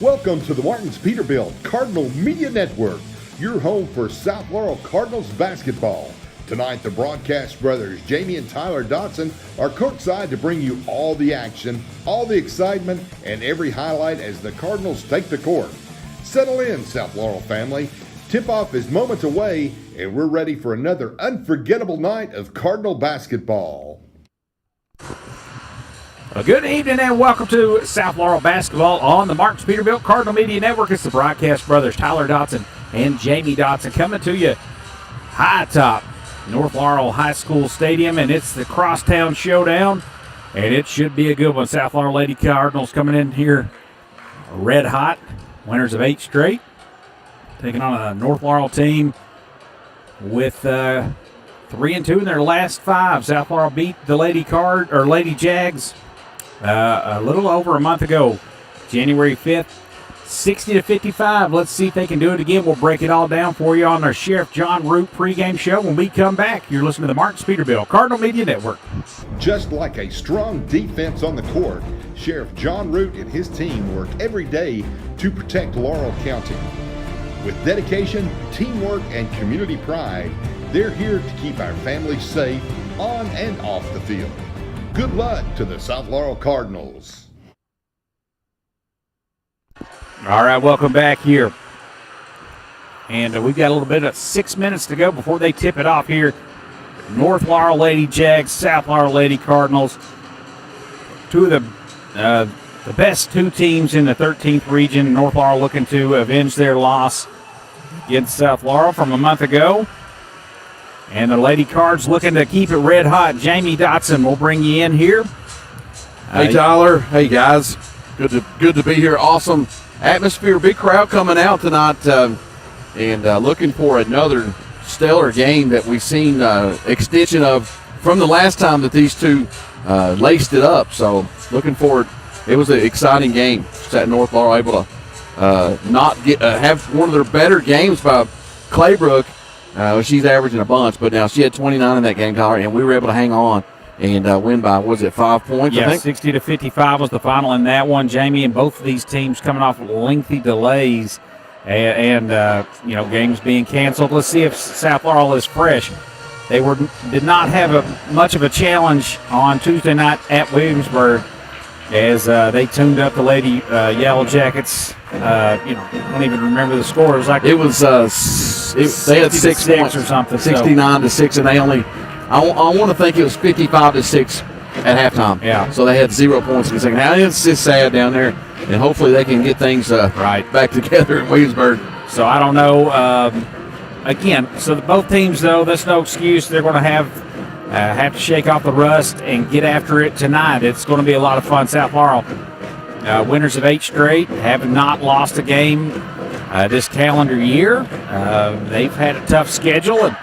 Welcome to the Martins Peterbilt Cardinal Media Network, your home for South Laurel Cardinals basketball. Tonight, the broadcast brothers, Jamie and Tyler Dotson, are courtside to bring you all the action, all the excitement, and every highlight as the Cardinals take the court. Settle in, South Laurel family. Tip-off is moments away, and we're ready for another unforgettable night of Cardinal basketball. Well, good evening and welcome to South Laurel basketball on the Martins Peterbilt Cardinal Media Network. It's the broadcast brothers Tyler Dotson and Jamie Dotson coming to you high top North Laurel High School Stadium, and it's the Crosstown Showdown, and it should be a good one. South Laurel Lady Cardinals coming in here red hot, winners of 8 straight, taking on a North Laurel team with 3-2 in their last 5. South Laurel beat the Lady Jags a little over a month ago, January 5th, 60-55. Let's see if they can do it again. We'll break it all down for you on our Sheriff John Root pregame show when we come back. You're listening to the Martins Peterbilt Cardinal Media Network. Just like a strong defense on the court, Sheriff John Root and his team work every day to protect Laurel County. With dedication, teamwork, and community pride, they're here to keep our families safe on and off the field. Good luck to the South Laurel Cardinals. All right, welcome back here. And we've got a little bit of 6 minutes to go before they tip it off here. North Laurel Lady Jags, South Laurel Lady Cardinals. Two of the best 2 teams in the 13th region. North Laurel looking to avenge their loss against South Laurel from a month ago. And the Lady Cards looking to keep it red hot. Jamie Dotson will bring you in here. Hey, Tyler. Hey, guys. Good to be here. Awesome atmosphere. Big crowd coming out tonight. And looking for another stellar game that we've seen extension of from the last time that these two laced it up. So looking forward. It was an exciting game. That North Laurel able to have one of their better games by Claybrook. She's averaging a bunch, but now she had 29 in that game, Tyler, and we were able to hang on and win by, 5 points? Yeah, I think? 60-55 was the final in that one, Jamie, and both of these teams coming off lengthy delays and games being canceled. Let's see if South Laurel is fresh. They did not have much of a challenge on Tuesday night at Williamsburg as they tuned up the Lady Yellow Jackets. I don't even remember the score. It was like they had 6 points or something, 69-6, and they only. I want to think it was 55-6 at halftime. Yeah. So they had 0 points in the second half. It's just sad down there, and hopefully they can get things back together in Williamsburg. So I don't know. Again, so both teams though, that's no excuse. They're going to have to shake off the rust and get after it tonight. It's going to be a lot of fun. South Laurel, winners of 8 straight, have not lost a game this calendar year. They've had a tough schedule,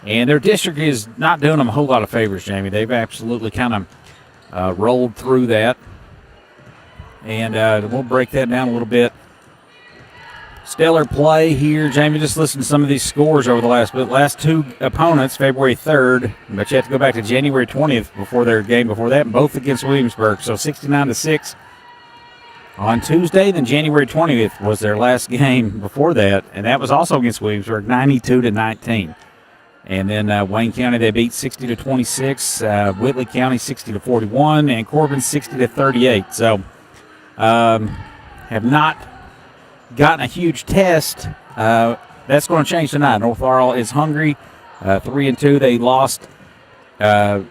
and their district is not doing them a whole lot of favors, Jamie. They've absolutely kind of rolled through that. And we'll break that down a little bit. Stellar play here, Jamie. Just listen to some of these scores over the last 2 opponents, February 3rd, but you have to go back to January 20th before their game before that, and both against Williamsburg. So 69-6 on Tuesday. Then January 20th was their last game before that, and that was also against Williamsburg, 92-19. And then Wayne County they beat 60-26, Whitley County 60-41, and Corbin 60-38. So have not gotten a huge test. That's going to change tonight. North Laurel is hungry. 3-2. They lost, kind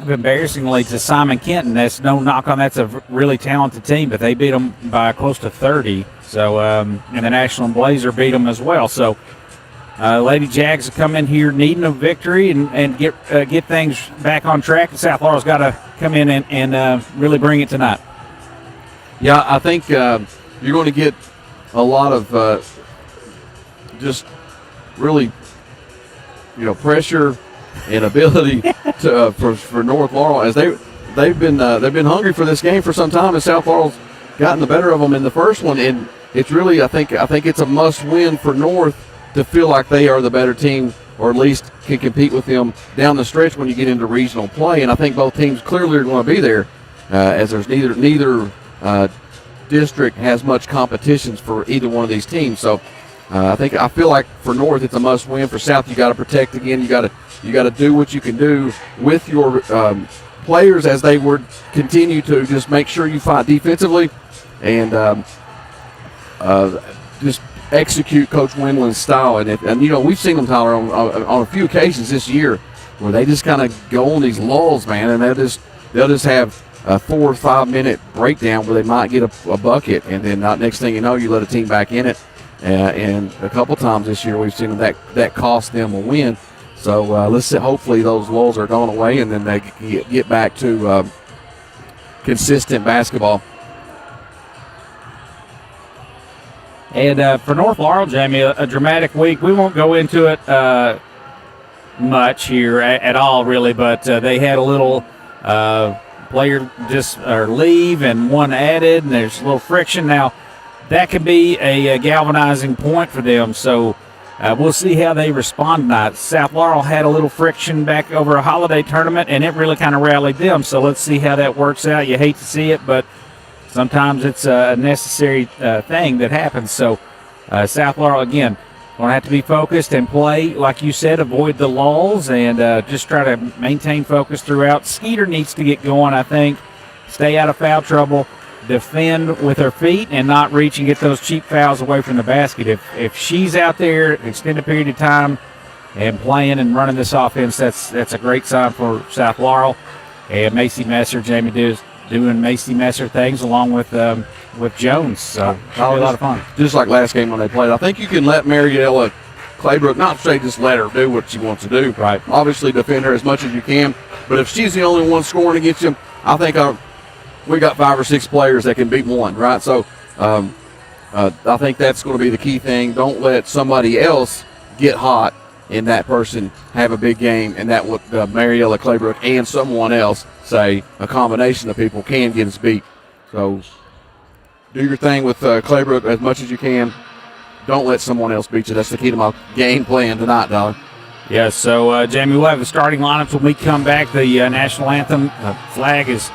of embarrassingly to Simon Kenton. That's no knock on. That's a really talented team, but they beat them by close to 30. So, and the National Blazer beat them as well. So, Lady Jags have come in here needing a victory and get things back on track. South Laurel's got to come in and really bring it tonight. Yeah, I think you're going to get a lot of just really, pressure and ability to for North Laurel as they've been hungry for this game for some time, and South Laurel's gotten the better of them in the first one, and it's really I think it's a must win for North to feel like they are the better team, or at least can compete with them down the stretch when you get into regional play. And I think both teams clearly are going to be there, as there's neither district has much competitions for either one of these teams. So I feel like for North it's a must win. For South, you got to protect again. You got to do what you can do with your players as they would continue to just make sure you fight defensively and just execute Coach Wendland's style. And you know, we've seen them, Tyler, on a few occasions this year where they just kind of go on these lulls, man, and they'll just have a 4 or 5 minute breakdown where they might get a bucket, and then next thing you know, you let a team back in it. And a couple times this year we've seen that cost them a win. So let's see, hopefully those lulls are going away, and then they get back to consistent basketball. And for North Laurel, Jamie, a dramatic week. We won't go into it much here at all, really, but they had a little player leave and one added, and there's a little friction. Now, that could be a galvanizing point for them, so we'll see how they respond tonight. South Laurel had a little friction back over a holiday tournament, and it really kind of rallied them, so let's see how that works out. You hate to see it, but sometimes it's a necessary thing that happens. So South Laurel, again, going to have to be focused and play, like you said, avoid the lulls and just try to maintain focus throughout. Skeeter needs to get going, I think, stay out of foul trouble, defend with her feet and not reach and get those cheap fouls away from the basket. If she's out there an extended period of time and playing and running this offense, that's a great sign for South Laurel. And Macy Messer, Jamie doing Macy Messer things along with Jones. So it'll be a lot of fun. Just like last game when they played. I think you can let Mariella Claybrook, not say just let her do what she wants to do. Right. Obviously defend her as much as you can. But if she's the only one scoring against you, I think we got 5 or 6 players that can beat one, right? So I think that's going to be the key thing. Don't let somebody else get hot and that person have a big game, and that would Mariella Claybrook and someone else, say a combination of people, can get us beat. So do your thing with Claybrook as much as you can. Don't let someone else beat you. That's the key to my game plan tonight, Dollar. Yeah, so, Jamie, we'll have the starting lineups when we come back. The national anthem flag is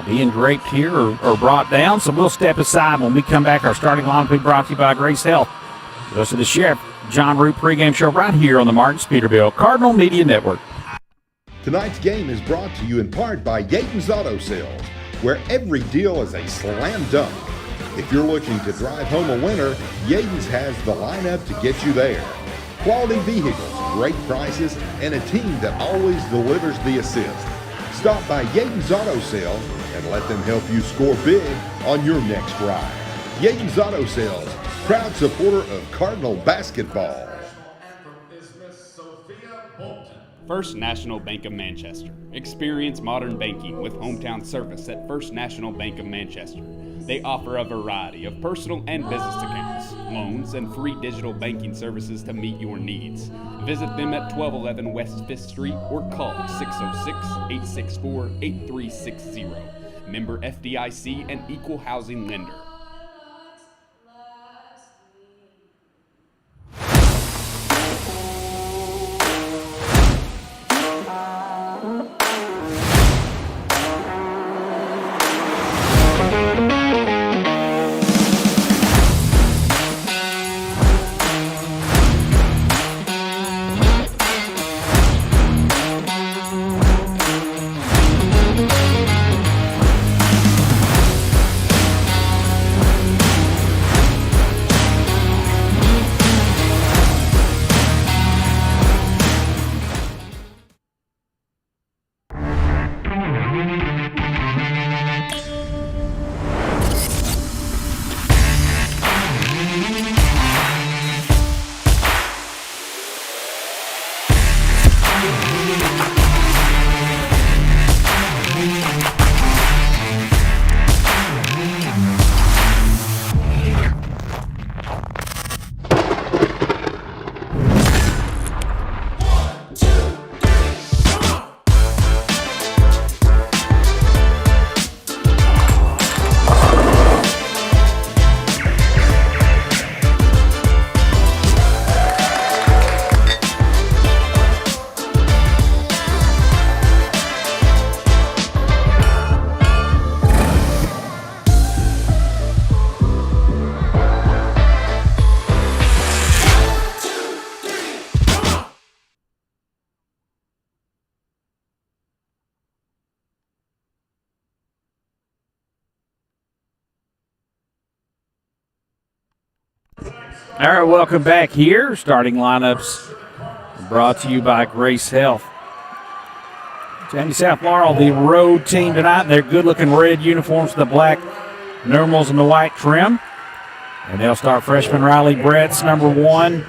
being draped here or brought down, so we'll step aside when we come back. Our starting lineup will be brought to you by Grace Health. Goes to the Sheriff John Root pregame show right here on the Martin Peterbilt Cardinal Media Network. Tonight's game is brought to you in part by Yaden's Auto Sales, where every deal is a slam dunk. If you're looking to drive home a winner, Yaden's has the lineup to get you there. Quality vehicles, great prices, and a team that always delivers the assist. Stop by Yaden's Auto Sales and let them help you score big on your next ride. Yaden's Auto Sales, proud supporter of Cardinal basketball. First National Bank of Manchester. Experience modern banking with hometown service at First National Bank of Manchester. They offer a variety of personal and business accounts, loans, and free digital banking services to meet your needs. Visit them at 1211 West 5th Street or call 606-864-8360. Member FDIC and equal housing lender. All right, welcome back here. Starting lineups brought to you by Grace Health. Jamie, South Laurel, the road team tonight in their good-looking red uniforms with the black numerals and the white trim. And they'll start freshman Riley Bretz, number 1.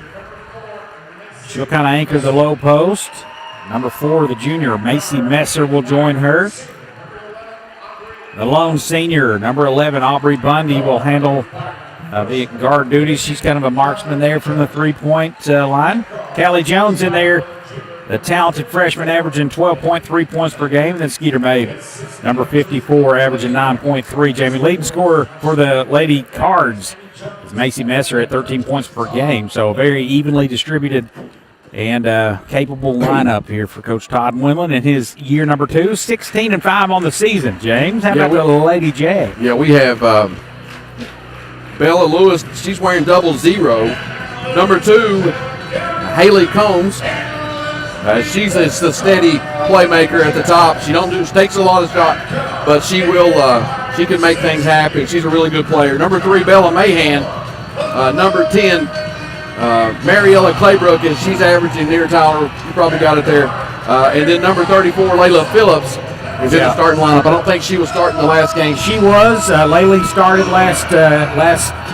She'll kind of anchor the low post. Number 4, the junior, Macy Messer, will join her. The lone senior, number 11, Aubrey Bundy, will handle the guard duties. She's kind of a marksman there from the three-point line. Callie Jones in there, the talented freshman, averaging 12.3 points per game. And then Skeeter May, number 54, averaging 9.3. Jamie, leading scorer for the Lady Cards is Macy Messer at 13 points per game. So a very evenly distributed and capable lineup here for Coach Todd Winland in his year number 2. 16-5 on the season, James. How about the Lady Jag? Yeah, we have Bella Lewis. She's wearing 00. Number 2, Haley Combs. She's the steady playmaker at the top. She takes a lot of shots, but she can make things happen. She's a really good player. Number 3, Bella Mahan. Number 10, Mariella Claybrook, and she's averaging near Tyler. You probably got it there. And then number 34, Layla Phillips, is in the starting lineup. I don't think she was starting the last game. She was. Laylee started last,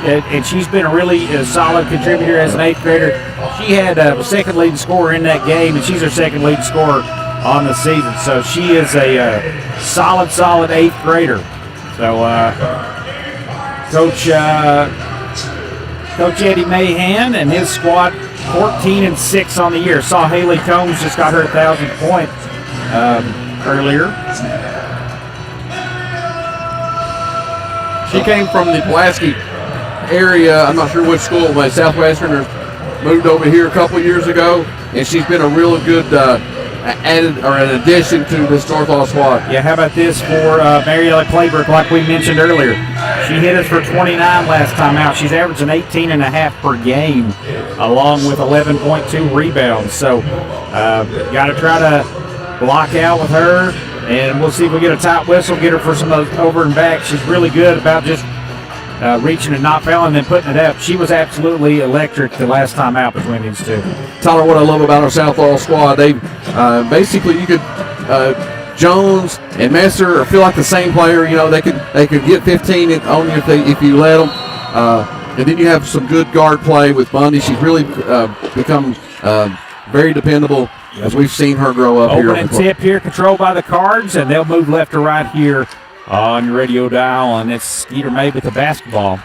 and she's been a really solid contributor as an 8th grader. She had a second leading scorer in that game, and she's her second leading scorer on the season. So she is a solid 8th grader. So Coach Eddie Mahan and his squad, 14-6 on the year. Saw Haley Combs just got her 1,000th point earlier. She came from the Pulaski area. I'm not sure which school, but Southwestern moved over here a couple years ago, and she's been a real good an addition to this North Laurel squad. Yeah, how about this for Mariella Claybrook, like we mentioned earlier. She hit us for 29 last time out. She's averaging 18.5 per game, along with 11.2 rebounds. So got to try to block out with her, and we'll see if we get a tight whistle, get her for some over and back. She's really good about just reaching and not fouling and then putting it up. She was absolutely electric the last time out between these two. Tyler, what I love about our South Laurel squad, they basically you could Jones and Messer feel like the same player. You know, they could get 15 on you if you let them. And then you have some good guard play with Bundy. She's really become very dependable as we've seen her grow up here. Open and tip here, controlled by the Cards, and they'll move left to right here on your radio dial, and it's Skeeter May with the basketball.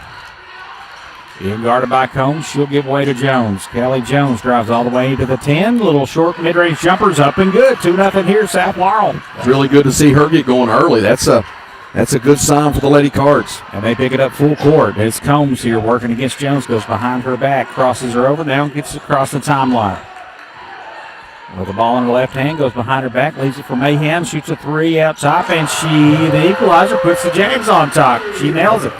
Being guarded by Combs, she'll give way to Jones. Callie Jones drives all the way to the 10. Little short mid-range jumpers up and good. 2-0 here, South Laurel. It's really good to see her get going early. That's a good sign for the Lady Cards. And they pick it up full court. It's Combs here working against Jones. Goes behind her back, crosses her over, now gets across the timeline. With the ball in her left hand, goes behind her back, leaves it for Mahan, shoots a 3 out top, and the equalizer, puts the Jags on top. She nails it.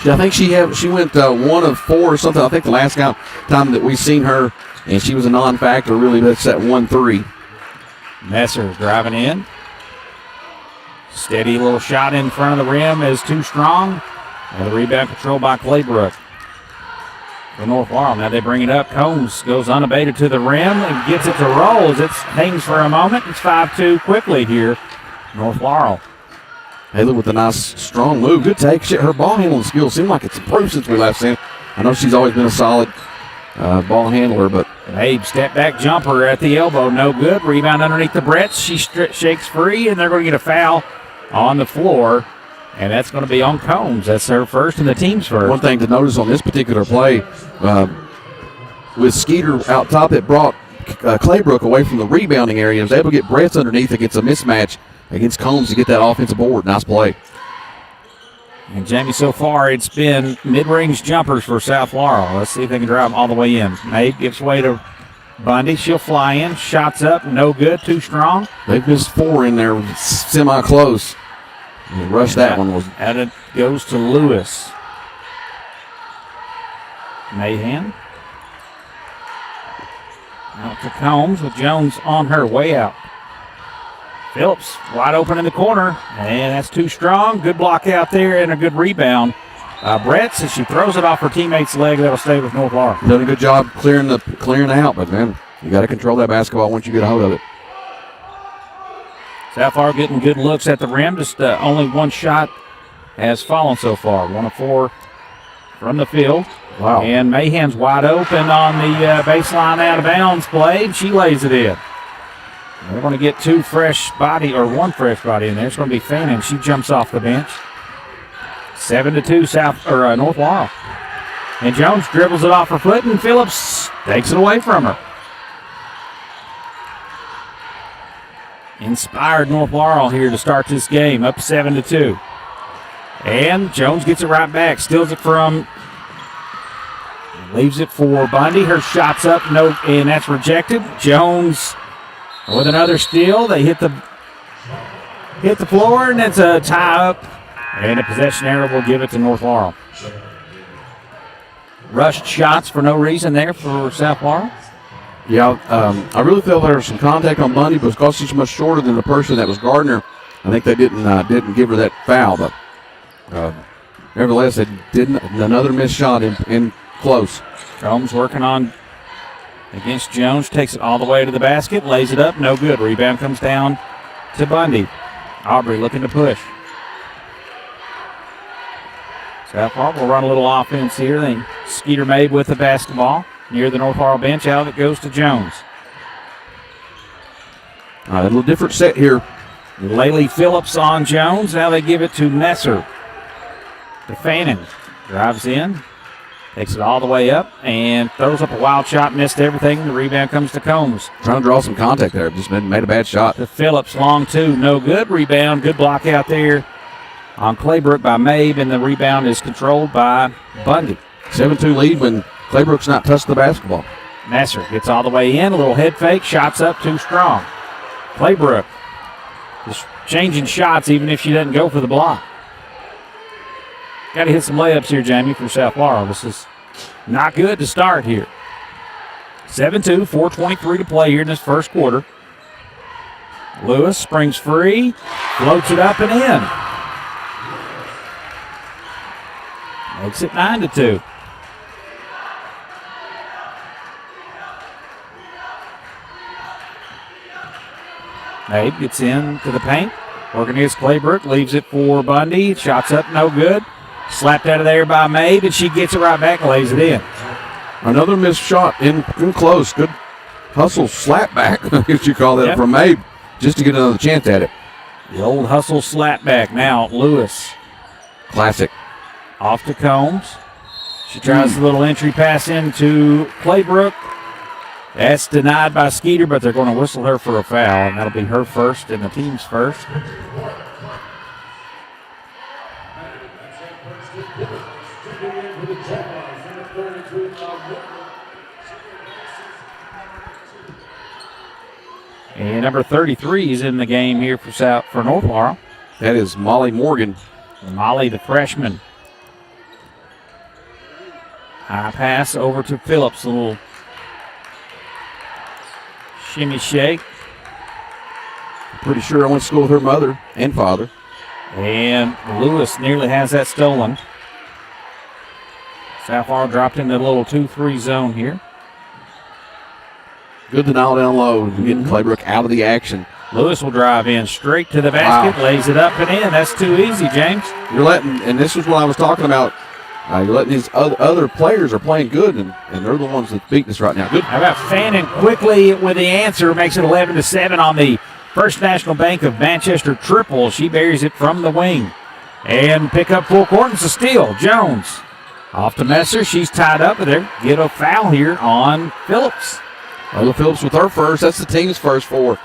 I think she went 1 of 4 or something. I think the last time that we've seen her, and she was a non-factor, really, that's that 1-3. Messer driving in. Steady little shot in front of the rim is too strong. And the rebound controlled by Claybrook. For North Laurel, now they bring it up. Combs goes unabated to the rim and gets it to roll as it hangs for a moment. It's 5-2 quickly here, North Laurel. Haley with a nice, strong move. Good take. Her ball handling skills seem like it's improved since we last seen. I know she's always been a solid ball handler, but Abe step back jumper at the elbow, no good. Rebound underneath the Bretts. She shakes free, and they're going to get a foul on the floor. And that's going to be on Combs. That's her first and the team's first. One thing to notice on this particular play, with Skeeter out top, it brought Claybrook away from the rebounding area. Was able to get Bretts underneath against a mismatch against Combs to get that offensive board. Nice play. And Jamie, so far it's been mid-range jumpers for South Laurel. Let's see if they can drive them all the way in. Abe gives way to Bundy. She'll fly in. Shots up. No good. Too strong. They've missed 4 in there, semi-close. Rush that one was. And it goes to Lewis. Mahan. Out to Combs with Jones on her way out. Phillips wide open in the corner, and that's too strong. Good block out there and a good rebound Brett, as she throws it off her teammate's leg. That'll stay with North Laurel. Done a good job clearing out, but man, you got to control that basketball once you get a hold of it. South Laurel getting good looks at the rim. Just only one shot has fallen so far. 1 of 4 from the field. Wow. And Mahan's wide open on the baseline out of bounds play. She lays it in. They're going to get one fresh body in there. It's going to be Fannin. She jumps off the bench. 7-2 North Laurel. And Jones dribbles it off her foot, and Phillips takes it away from her. Inspired North Laurel here to start this game, up 7-2. And Jones gets it right back, steals it from, leaves it for Bundy. Her shot's up, and that's rejected. Jones with another steal. They hit the floor, and it's a tie up. And a possession error will give it to North Laurel. Rushed shots for no reason there for South Laurel. Yeah, I really felt there was some contact on Bundy, but because she's much shorter than the person that was Gardner, I think they didn't give her that foul. But nevertheless, they didn't. Another missed shot in close. Combs working on against Jones, takes it all the way to the basket, lays it up, no good. Rebound comes down to Bundy. Aubrey looking to push. South Laurel will run a little offense here. They Skeeter Mabe with the basketball near the North Laurel bench. Out of it goes to Jones. A little different set here. Laylee Phillips on Jones. Now they give it to Messer. To Fannin. Drives in. Takes it all the way up and throws up a wild shot. Missed everything. The rebound comes to Combs. Trying to draw some contact there. Just made a bad shot. To Phillips. Long two. No good. Rebound. Good block out there on Claybrook by Mabe, and the rebound is controlled by Bundy. 7-2 lead when Claybrook's not touched the basketball. Messer gets all the way in, a little head fake, shots up too strong. Claybrook just changing shots even if she doesn't go for the block. Got to hit some layups here, Jamie, for South Laurel. This is not good to start here. 7-2, 4:23 to play here in this first quarter. Lewis springs free, floats it up and in. Makes it 9-2. Mabe gets into the paint. Working against Claybrook. Leaves it for Bundy. Shots up, no good. Slapped out of there by Mabe, and she gets it right back and lays it in. Another missed shot in close. Good hustle slap back, I guess you call that, from Mabe, just to get another chance at it. The old hustle slap back. Now Lewis. Classic. Off to Combs. She tries a little entry pass into Claybrook. That's denied by Skeeter, but they're going to whistle her for a foul, and that'll be her first and the team's first. And number 33 is in the game here for North Laurel. That is Molly Morgan. Molly, the freshman. High pass over to Phillips. A little shimmy shake. Pretty sure I went to school with her mother and father. And Lewis nearly has that stolen. South Laurel dropped into a little 2-3 zone here. Good denial down low. Getting Claybrook out of the action. Lewis will drive in straight to the basket, lays it up and in. That's too easy, James. You're letting, and this is what I was talking about, you're letting these other players are playing good, and they're the ones that beat us right now. Good. How about Fannin quickly with the answer, makes it 11-7 on the First National Bank of Manchester triple. She buries it from the wing. And pick up full court. It's a steal. Jones off to Messer. She's tied up with her. Get a foul here on Phillips. Lola Phillips with her first. That's the team's first four.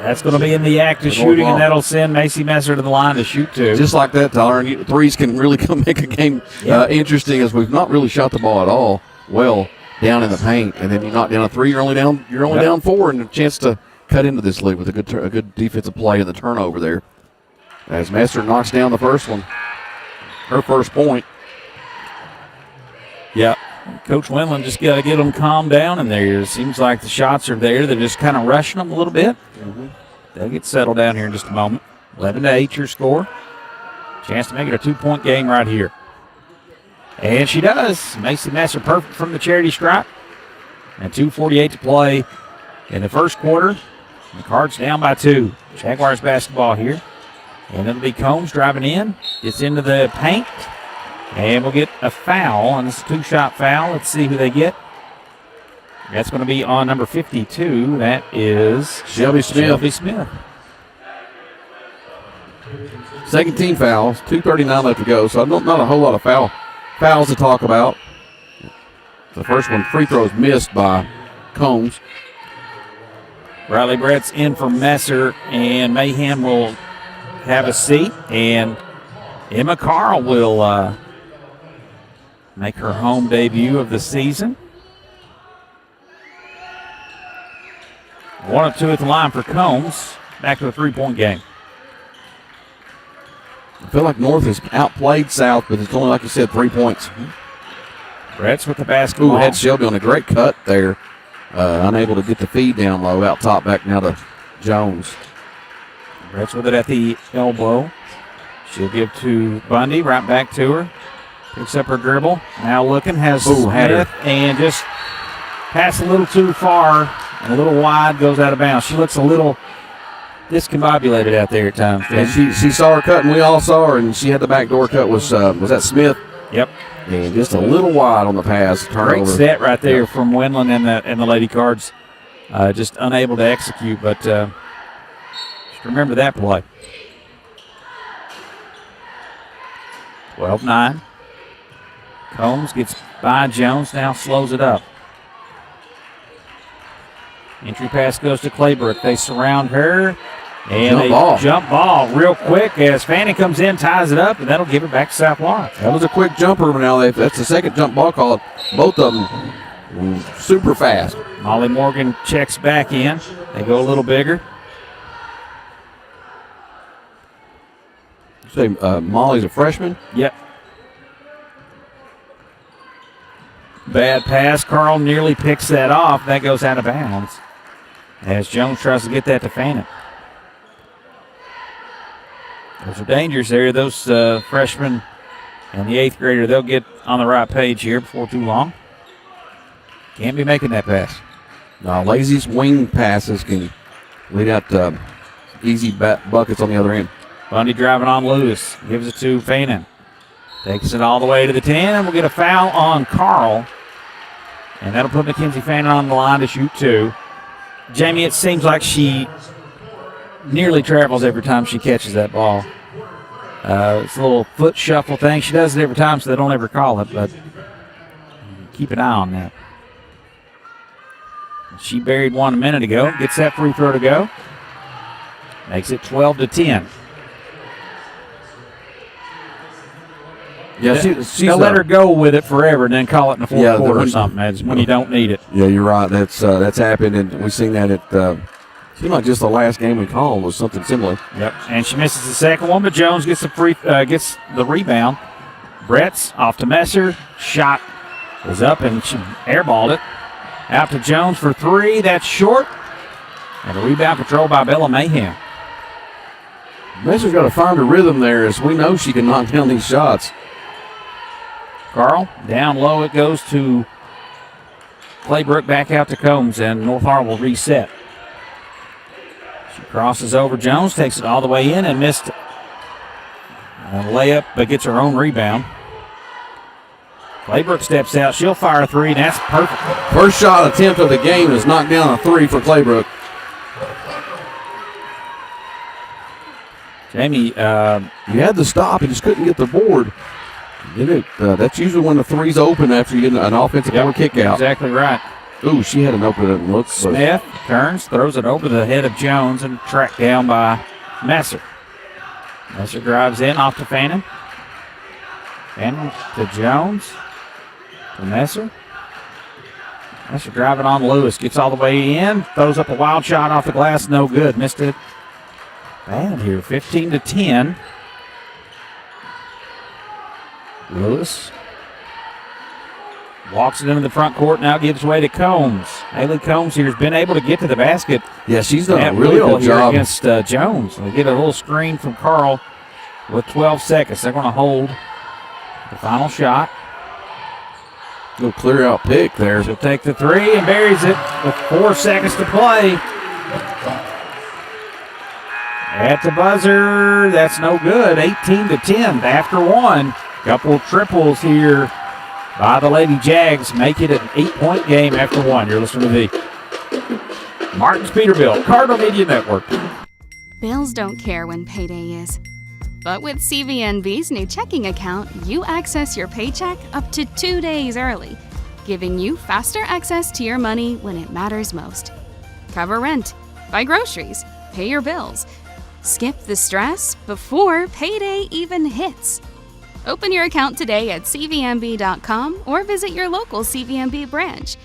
That's going to be in the act of shooting, and that'll send Macy Messer to the line to shoot two. Just like that, Tyler. And threes can really come make a game interesting, as we've not really shot the ball at all well down in the paint. And then you knock down a three, you're only down four, and a chance to cut into this lead with a good defensive play and the turnover there. As Messer knocks down the first one, her first point. Yep. Coach Wendland just got to get them calmed down in there. It seems like the shots are there. They're just kind of rushing them a little bit. They'll get settled down here in just a moment. 11-8 your score. Chance to make it a 2-point game right here. And she does. Macy Messer perfect from the charity stripe. And 2:48 to play in the first quarter. The Cards down by 2. Jaguars basketball here. And it'll be Combs driving in. Gets into the paint. And we'll get a foul. And it's a 2-shot foul. Let's see who they get. That's going to be on number 52. That is Shelby Smith. Second team fouls. 2:39 left to go. So not a whole lot of fouls to talk about. The first one, free throws missed by Combs. Riley Brett's in for Messer, and Mayhem will have a seat, and Emma Carl will make her home debut of the season. 1 of 2 at the line for Combs. Back to a 3-point game. I feel like North has outplayed South, but it's only, like you said, 3 points. Brett's with the basketball. Ooh, had Shelby on a great cut there. Unable to get the feed down low. Out top, back now to Jones. Brett's with it at the elbow. She'll give to Bundy, right back to her. Picks up her dribble. Now looking, has Smith, and just pass a little too far and a little wide, goes out of bounds. She looks a little discombobulated out there at times. And she saw her cut, and we all saw her, and she had the backdoor cut. Was that Smith? Yep. And just a little wide on the pass. Turnover. Great set right there from Wendland and the Lady Cards. Just unable to execute, but just remember that play. 12-9. Combs gets by Jones, now slows it up. Entry pass goes to Claybrook. They surround her. And jump ball real quick as Fanning comes in, ties it up, and that'll give it back to South Laurel. That was a quick jumper. Now that's the second jump ball call. Both of them super fast. Molly Morgan checks back in. They go a little bigger. You say Molly's a freshman? Yep. Bad pass. Carl nearly picks that off. That goes out of bounds as Jones tries to get that to Fanning. Those are dangers there. Those freshmen and the 8th grader, they'll get on the right page here before too long. Can't be making that pass. No, lazy wing passes can lead out easy buckets on the other end. Bundy driving on Lewis. Gives it to Fannin. Takes it all the way to the 10, and we'll get a foul on Carl. And that'll put Mackenzie Fannin on the line to shoot 2. Jamie, it seems like she nearly travels every time she catches that ball. It's a little foot shuffle thing. She does it every time, so they don't ever call it, but keep an eye on that. She buried one a minute ago. Gets that free throw to go. Makes it 12-10. Yeah, they'll let her go with it forever and then call it in the fourth quarter or something. That's when you don't need it. Yeah, you're right. That's happened, and we've seen that at seemed like just the last game we called was something similar. Yep, and she misses the second one, but Jones gets the rebound. Brett's off to Messer. Shot is up, and she airballed it. Out to Jones for 3. That's short. And a rebound controlled by Bella Mayhem. Messer's got to find her rhythm there, as we know she can knock down these shots. Carl, down low it goes to Claybrook, back out to Combs, and North Harl will reset. She crosses over Jones, takes it all the way in, and missed a layup, but gets her own rebound. Claybrook steps out. She'll fire a 3, and that's perfect. First shot attempt of the game is knocked down a 3 for Claybrook. Jamie, you had to stop. You just couldn't get the board. That's usually when the 3's open after you get an offensive board kick out. Exactly right. Ooh, she had an open look. Smith turns, throws it over the head of Jones, and tracked down by Messer. Messer drives in off to Fannin. Fannin to Jones. To Messer. Messer driving on Lewis. Gets all the way in. Throws up a wild shot off the glass. No good. Missed it. Bad here. 15-10. Lewis walks it into the front court, now gives way to Combs. Haley Combs here has been able to get to the basket. Yeah, she's done a really good job against Jones. They get a little screen from Carl. with 12 seconds. They're going to hold the final shot. Go clear out pick there. She'll take the three and buries it with 4 seconds to play. At the buzzer, that's no good. 18-10 after one. Couple triples here by the Lady Jags. Make it an 8-point game after one. You're listening to the Martin's Peterbilt Cardinal Media Network. Bills don't care when payday is. But with CVNB's new checking account, you access your paycheck up to 2 days early, giving you faster access to your money when it matters most. Cover rent, buy groceries, pay your bills. Skip the stress before payday even hits. Open your account today at cvnb.com or visit your local CVNB branch.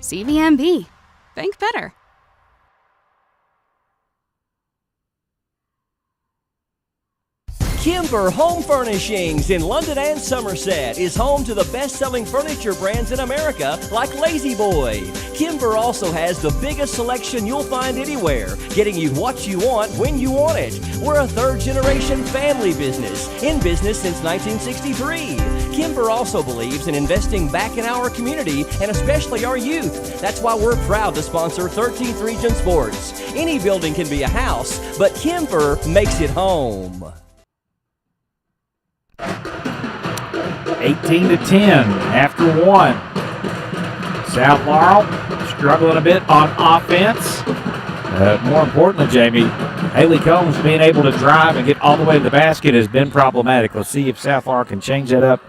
CVNB. Think better. Kimber Home Furnishings in London and Somerset is home to the best-selling furniture brands in America like Lazy Boy. Kimber also has the biggest selection you'll find anywhere, getting you what you want when you want it. We're a third-generation family business, in business since 1963. Kimber also believes in investing back in our community and especially our youth. That's why we're proud to sponsor 13th Region Sports. Any building can be a house, but Kimber makes it home. 18-10 after one. South Laurel struggling a bit on offense. More importantly, Jamie, Haley Combs being able to drive and get all the way to the basket has been problematic. Let's see if South Laurel can change that up.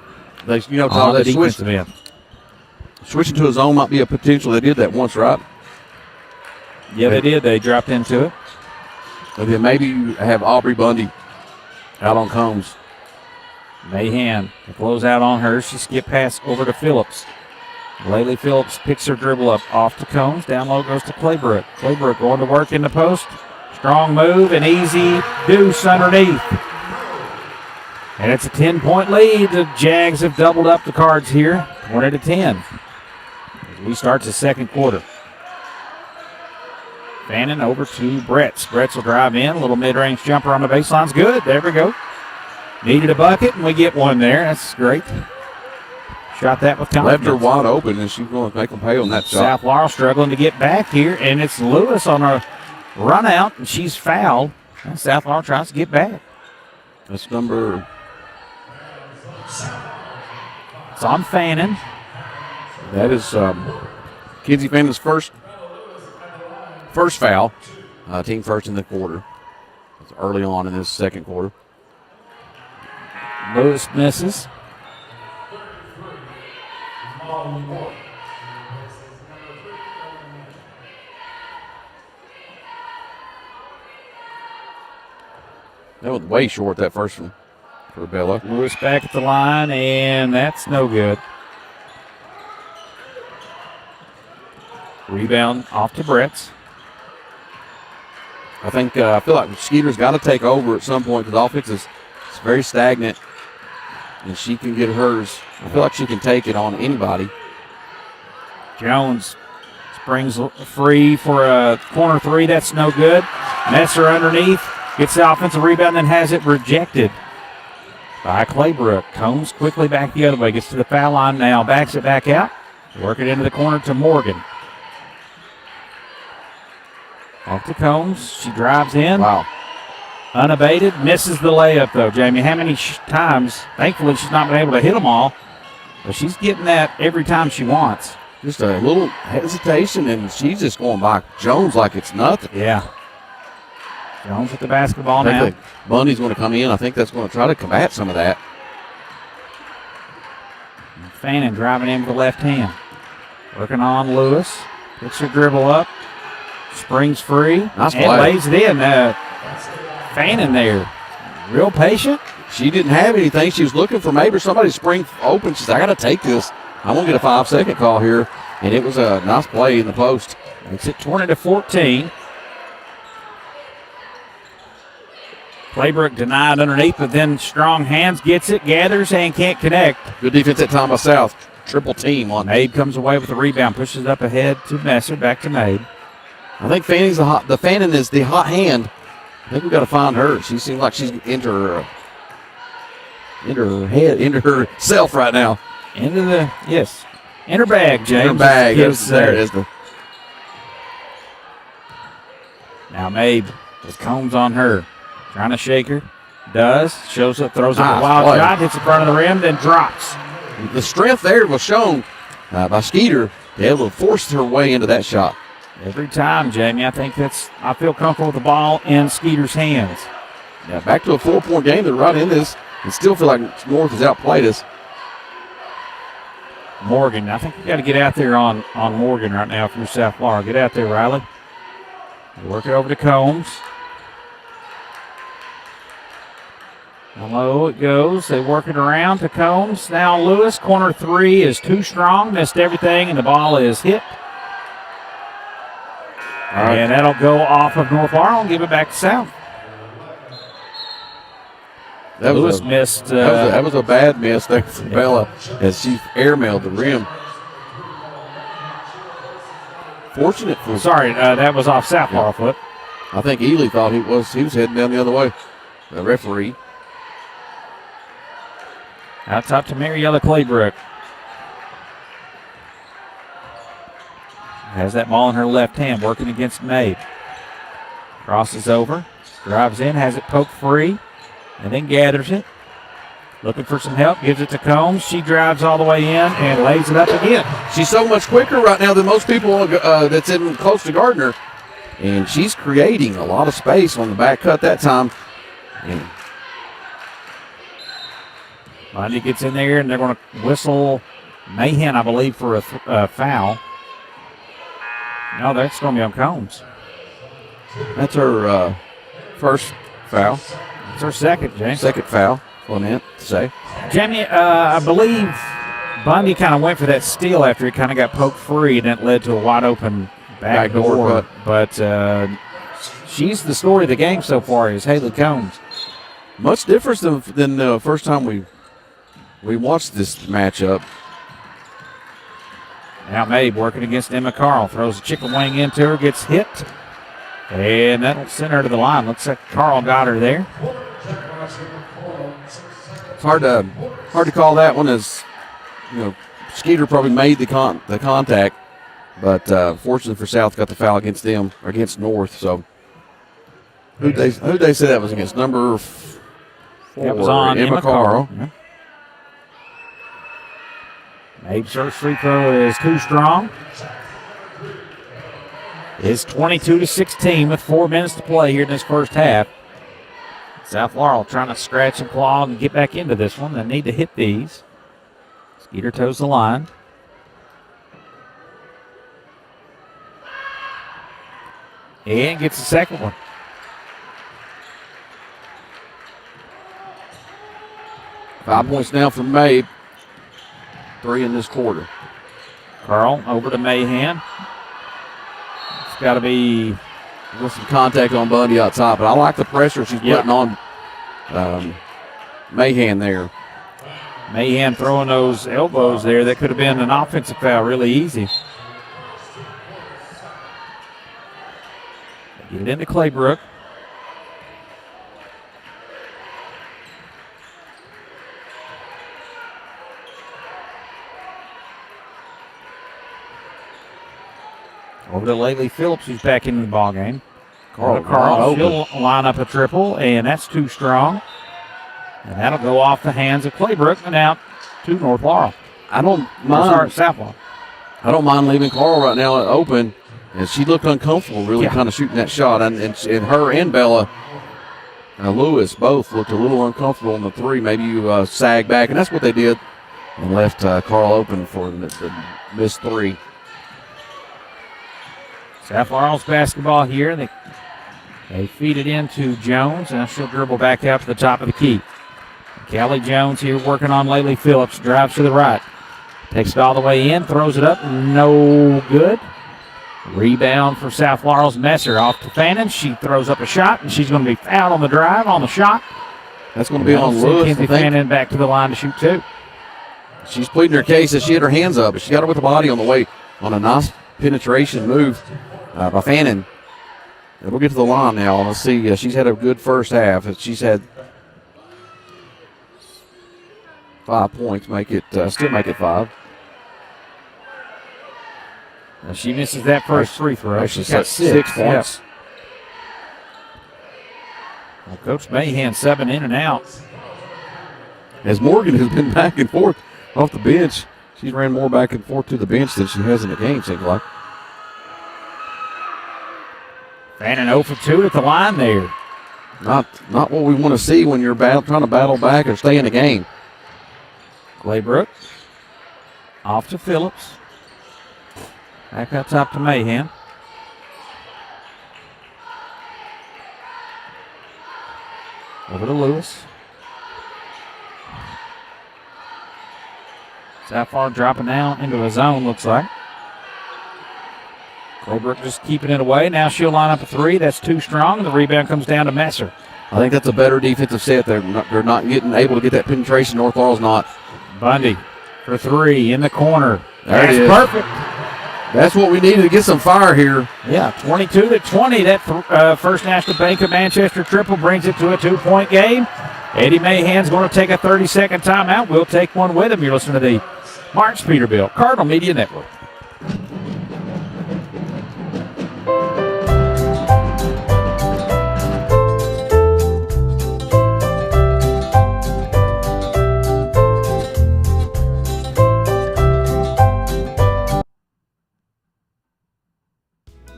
They, On the defensive end. Switching to a zone might be a potential. They did that once, right? Yeah, they did. They dropped into it. But then maybe you have Aubrey Bundy out on Combs. Mahan, the close out on her. She skipped pass over to Phillips. Laylee Phillips picks her dribble up off to Combs. Down low goes to Claybrook. Claybrook going to work in the post. Strong move and easy deuce underneath. And it's a 10-point lead. The Jags have doubled up the cards here. 20-10. As we start the second quarter. Fannin over to Bretz. Bretz will drive in. A little mid-range jumper on the baseline's good. There we go. Needed a bucket, and we get one there. That's great. Shot that with confidence. Left her wide open, and she's going to make them pay on that shot. South Laurel struggling to get back here, and it's Lewis on a run out, and she's fouled. And South Laurel tries to get back. That's number... It's on Fannin. That is Kinsey Fannon's first foul. Team first in the quarter. It's early on in this second quarter. Lewis misses. That was way short, that first one for Bella. Lewis back at the line, and that's no good. Rebound off to Bretz. I feel like Skeeter's got to take over at some point because the offense is very stagnant, and she can get hers. I feel like she can take it on anybody. Jones springs free for a corner three. That's no good. Messer underneath. Gets the offensive rebound and has it rejected by Claybrook. Combs quickly back the other way. Gets to the foul line now. Backs it back out. Work it into the corner to Morgan. Off to Combs. She drives in. Wow. Unabated. Misses the layup, though, Jamie. How many times? Thankfully, she's not been able to hit them all. But she's getting that every time she wants. Just a little hesitation, and she's just going by Jones like it's nothing. Yeah. Jones with the basketball now. Bundy's going to come in. I think that's going to try to combat some of that. Fannin driving in with the left hand. Working on Lewis. Picks her dribble up. Springs free. Nice and play. lays it in. Fannin there. Real patient. She didn't have anything. She was looking for maybe somebody to spring open. She said, I got to take this. I'm going to get a 5-second call here. And it was a nice play in the post. Makes it 20-14. Claybrook denied underneath, but then strong hands gets it, gathers, and can't connect. Good defense that time by South. Triple team on Mabe comes away with the rebound, pushes up ahead to Messer, back to Mabe. I think Fannin is the hot hand. I think we've got to find her. She seems like she's into her into herself right now. In her bag, James. In her bag. There it is. Now Mabe with Combs on her. Trying to shake her. Shows up, throws up Nice a wild play. shot, hits in front of the rim, then drops. The strength there was shown by Skeeter to be able to force her way into that shot. Every time, Jamie, I feel comfortable with the ball in Skeeter's hands. Yeah, back to a 4-point game. They're right in this and still feel like North has outplayed us. Morgan, I think you got to get out there on Morgan right now if you're South Florida. Get out there, Riley. Work it over to Combs. Low it goes. They work it around to Combs. Now Lewis, corner three is too strong. Missed everything, and the ball is hit. Right. And that'll go off of North Laurel and give it back to South. Lewis missed. That was a bad miss there from Bella as she airmailed the rim. Fortunate for. Sorry, that was off South Laurel foot. I think Ely thought he was heading down the other way. The referee. Out top to Mariella Claybrook. Has that ball in her left hand, working against Mabe. Crosses over, drives in, has it poked free, and then gathers it. Looking for some help, gives it to Combs. She drives all the way in and lays it up again. She's so much quicker right now than most people that's in close to Gardner. And she's creating a lot of space on the back cut that time. And Bundy gets in there, and they're going to whistle Mahan, I believe, for a foul. No, that's going to be on Combs. that's her first foul. It's her second, James. Second foul, that's what I meant to say. Jamie, I believe Bundy kind of went for that steal after it kind of got poked free, and it led to a wide open back door. But she's the story of the game so far is Haley Combs. Much different than the first time we watched this matchup. Now Mabe working against Emma Carl. Throws a chicken wing into her, gets hit. And that'll send her to the line. Looks like Carl got her there. It's hard to call that one as, Skeeter probably made the contact. But fortunately for South, got the foul against them, or against North. So who'd they say that was against? Number 4. That was on Emma Carl. Yeah. Mabe's first free throw is too strong. It's 22-16 with 4 minutes to play here in this first half. South Laurel trying to scratch and claw and get back into this one. They need to hit these. Skeeter toes the line. And gets the second one. Five points now for Mabe. 3 in this quarter. Carl over to Mahan. It's got to be With some contact on Bundy out top, but I like the pressure she's putting on Mahan there. Mahan throwing those elbows there. That could have been an offensive foul really easy. Get it into Claybrook. Over to Lately Phillips, who's back into the ball game. Carl, she'll line up a triple, and that's too strong. And that'll go off the hands of Claybrook and out to North Laurel. South Laurel. I don't mind leaving Carl right now open. And she looked uncomfortable, really kind of shooting that shot. And her and Bella Lewis both looked a little uncomfortable on the three. Maybe you sag back, and that's what they did. And left Carl open for the missed three. South Laurel's basketball here. They feed it into Jones, and she'll dribble back out to the top of the key. Callie Jones here working on Lately Phillips. Drives to the right. Takes it all the way in, throws it up. No good. Rebound for South Laurel's Messer off to Fannin. She throws up a shot, and she's going to be fouled on the drive on the shot. That's going to be on Lewis. Kenzie Fannin back to the line to shoot two. She's pleading her case that she had her hands up, but she got her with the body on the way on a nice penetration move by Fannin. And we'll get to the line now. Let's see. She's had a good first half. She's had 5 points, still make it 5. Now she misses that first free throw. She's got 6 points. Yep. Well, Coach Mahan subbing in and out. As Morgan has been back and forth off the bench, she's ran more back and forth to the bench than she has in the game, seems like. Fannin 0 for 2 at the line there. Not what we want to see when you're trying to battle back or stay in the game. Claybrook off to Phillips. Back out top to Mahan. Over to Lewis. South Florida dropping down into a zone, looks like. Claybrook just keeping it away. Now she'll line up a 3. That's too strong. The rebound comes down to Messer. I think that's a better defensive set. They're not able to get that penetration. North Laurel's not. Bundy for 3 in the corner. There it is. Perfect. That's what we needed to get some fire here. Yeah, 22-20. That First National Bank of Manchester triple brings it to a 2-point game. Eddie Mahan's going to take a 30-second timeout. We'll take one with him. You're listening to the Marks Peterbilt Cardinal Media Network.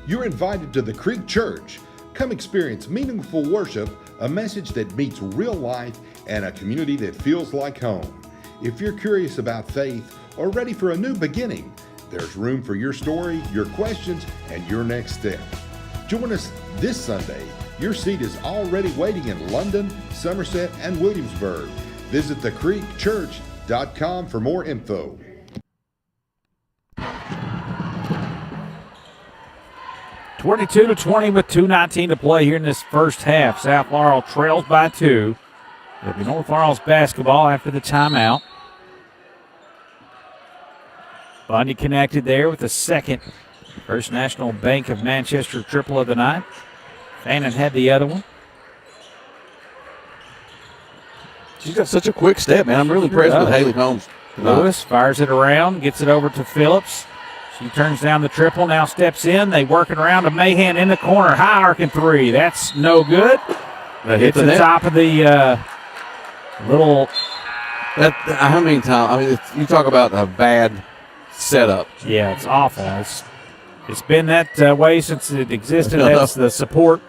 You're invited to the Creek Church. Come experience meaningful worship, a message that meets real life, and a community that feels like home. If you're curious about faith or ready for a new beginning, there's room for your story, your questions, and your next step. Join us this Sunday. Your seat is already waiting in London, Somerset, and Williamsburg. Visit thecreekchurch.com for more info. (22-20) with 2:19 to play here in this first half. South Laurel trails by 2. It'll be North Laurel's basketball after the timeout. Bundy connected there with the second First National Bank of Manchester triple of the night. Fannin had the other one. She's got such a quick step, man. I'm really impressed with Haley Holmes. Lewis fires it around, gets it over to Phillips. She turns down the triple, now steps in. They work it around to Mahan in the corner. High arcing 3. That's no good. Hits the top of the little. How many times? I mean, you talk about a bad setup. Yeah, it's awful. It's been that way since it existed. That's the support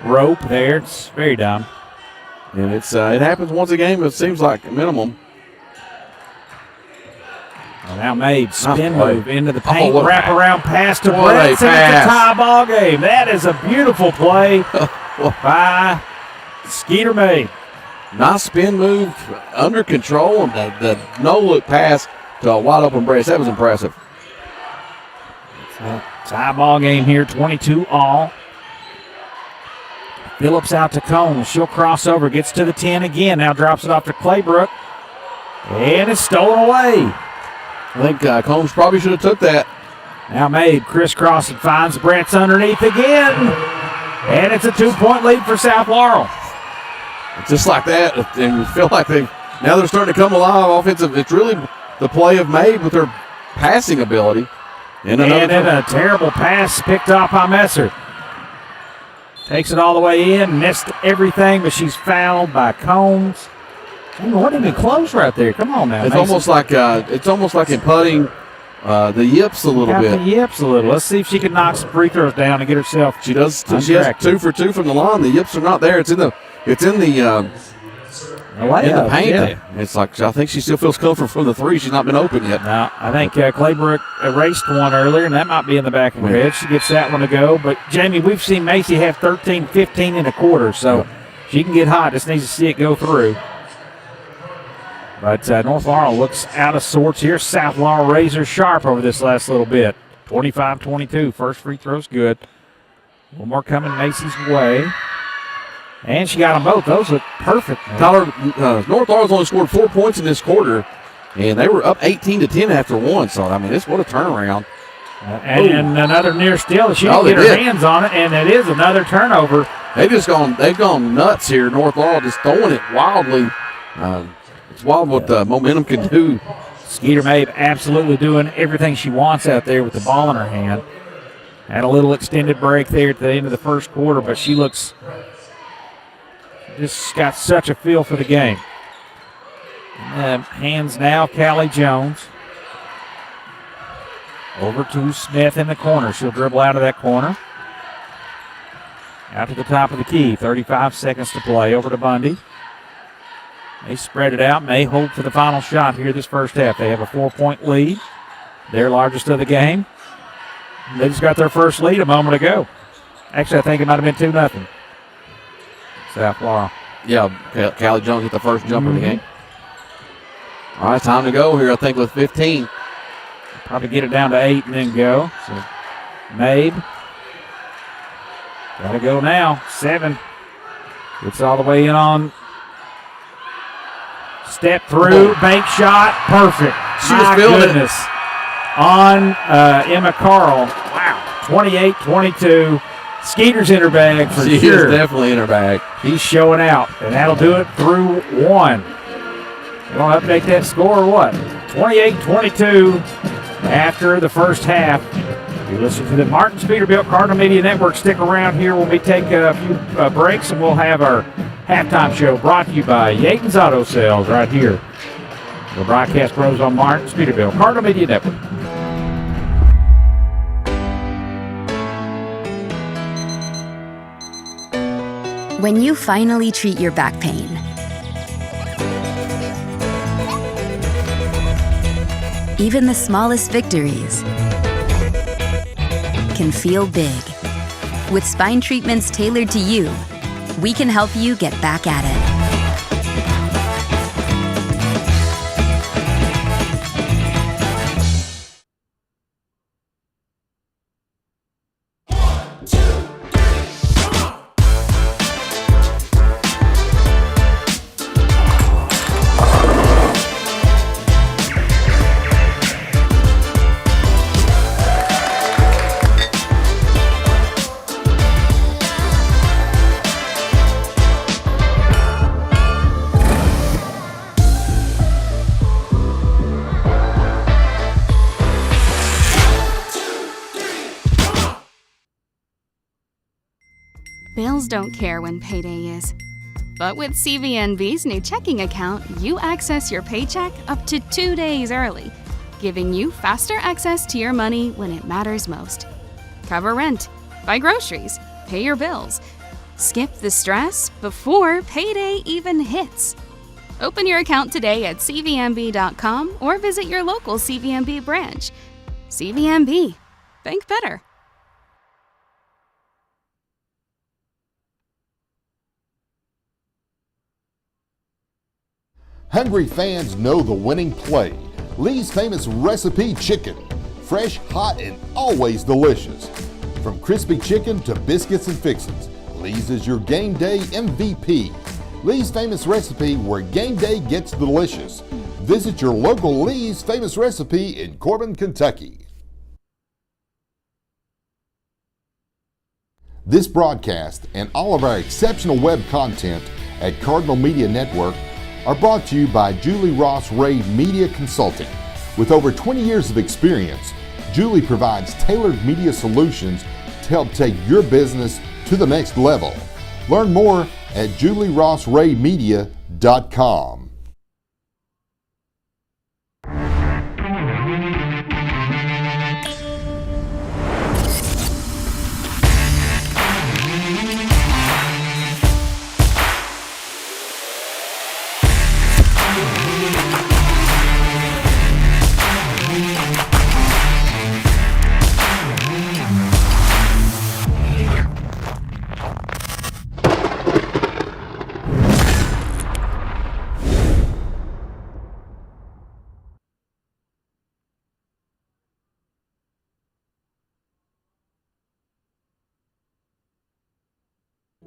rope there. It's very dumb. And it happens once a game, it seems like a minimum. Now made spin move into the paint, wrap around pass to What Brett. It's a tie pass. ball game. That is a beautiful play by Skeeter Maid. Nice spin move, under control, and the no-look pass to a wide-open brace. That was impressive. Tie ball game here, 22-all. Phillips out to Combs. She'll cross over, gets to the 10 again. Now drops it off to Claybrook. And it's stolen away. I think Combs probably should have took that. Now Mabe crisscross and finds Brett's underneath again. And it's a 2-point lead for South Laurel. Just like that, and you feel like now they're starting to come alive offensive. It's really the play of Mabe with her passing ability. And a terrible pass picked off by Messer. Takes it all the way in, missed everything, but she's fouled by Combs. It wasn't even close right there. Come on now. It's almost like in putting the yips a little bit. The yips a little. Let's see if she can knock some free throws down and get herself. She does. She has 2 for 2 from the line. The yips are not there. It's in the paint. Yeah. It's like I think she still feels comfortable from the 3. She's not been open yet. No, I think Claybrook erased one earlier, and that might be in the back of her head. She gets that one to go. But, Jamie, we've seen Macy have 13, 15 in a quarter, so she can get hot. Just needs to see it go through. But North Laurel looks out of sorts here. South Laurel razor sharp over this last little bit. 25-22. First free throw's good. One more coming Macy's way. And she got them both. Those look perfect. Man. Tyler, North Laurel's only scored 4 points in this quarter, and they were up 18-10 after 1. So, I mean, what a turnaround. And another near steal. She didn't get her hands on it, and it is another turnover. They've gone nuts here. North Laurel just throwing it wildly. It's wild what momentum can do. Skeeter Mabe absolutely doing everything she wants out there with the ball in her hand. Had a little extended break there at the end of the first quarter, but she looks just got such a feel for the game. Hands now, Callie Jones. Over to Smith in the corner. She'll dribble out of that corner. Out to the top of the key. 35 seconds to play. Over to Bundy. They spread it out. May hold for the final shot here this first half. They have a 4-point lead. Their largest of the game. They just got their first lead a moment ago. Actually, I think it might have been 2-0. South Laurel. Yeah, Callie Jones hit the first jumper of the game. All right, time to go here, I think, with 15. Probably get it down to 8 and then go. So, Mabe. Got to go now. 7. Gets all the way in on. Step through, bank shot, perfect. She was feeling it. On Emma Carl. Wow. 28-22. Skeeter's in her bag for she sure. She is definitely in her bag. He's showing out, and that'll do it through 1. You want to update that score or what? 28-22 after the first half. You listen to the Martin's Peterbilt Cardinal Media Network. Stick around here when we take a few breaks, and we'll have our halftime show brought to you by Yaden's Auto Sales right here. The broadcast grows on Martin's Peterbilt Cardinal Media Network. When you finally treat your back pain, even the smallest victories can feel big. With spine treatments tailored to you, we can help you get back at it. Bills don't care when payday is. But with CVNB's new checking account, you access your paycheck up to 2 days early, giving you faster access to your money when it matters most. Cover rent, buy groceries, pay your bills. Skip the stress before payday even hits. Open your account today at cvnb.com or visit your local CVNB branch. CVNB. Think better. Hungry fans know the winning play. Lee's Famous Recipe Chicken. Fresh, hot, and always delicious. From crispy chicken to biscuits and fixins, Lee's is your game day MVP. Lee's Famous Recipe, where game day gets delicious. Visit your local Lee's Famous Recipe in Corbin, Kentucky. This broadcast and all of our exceptional web content at Cardinal Media Network are brought to you by Julie Ross Ray Media Consulting. With over 20 years of experience, Julie provides tailored media solutions to help take your business to the next level. Learn more at julierossraymedia.com.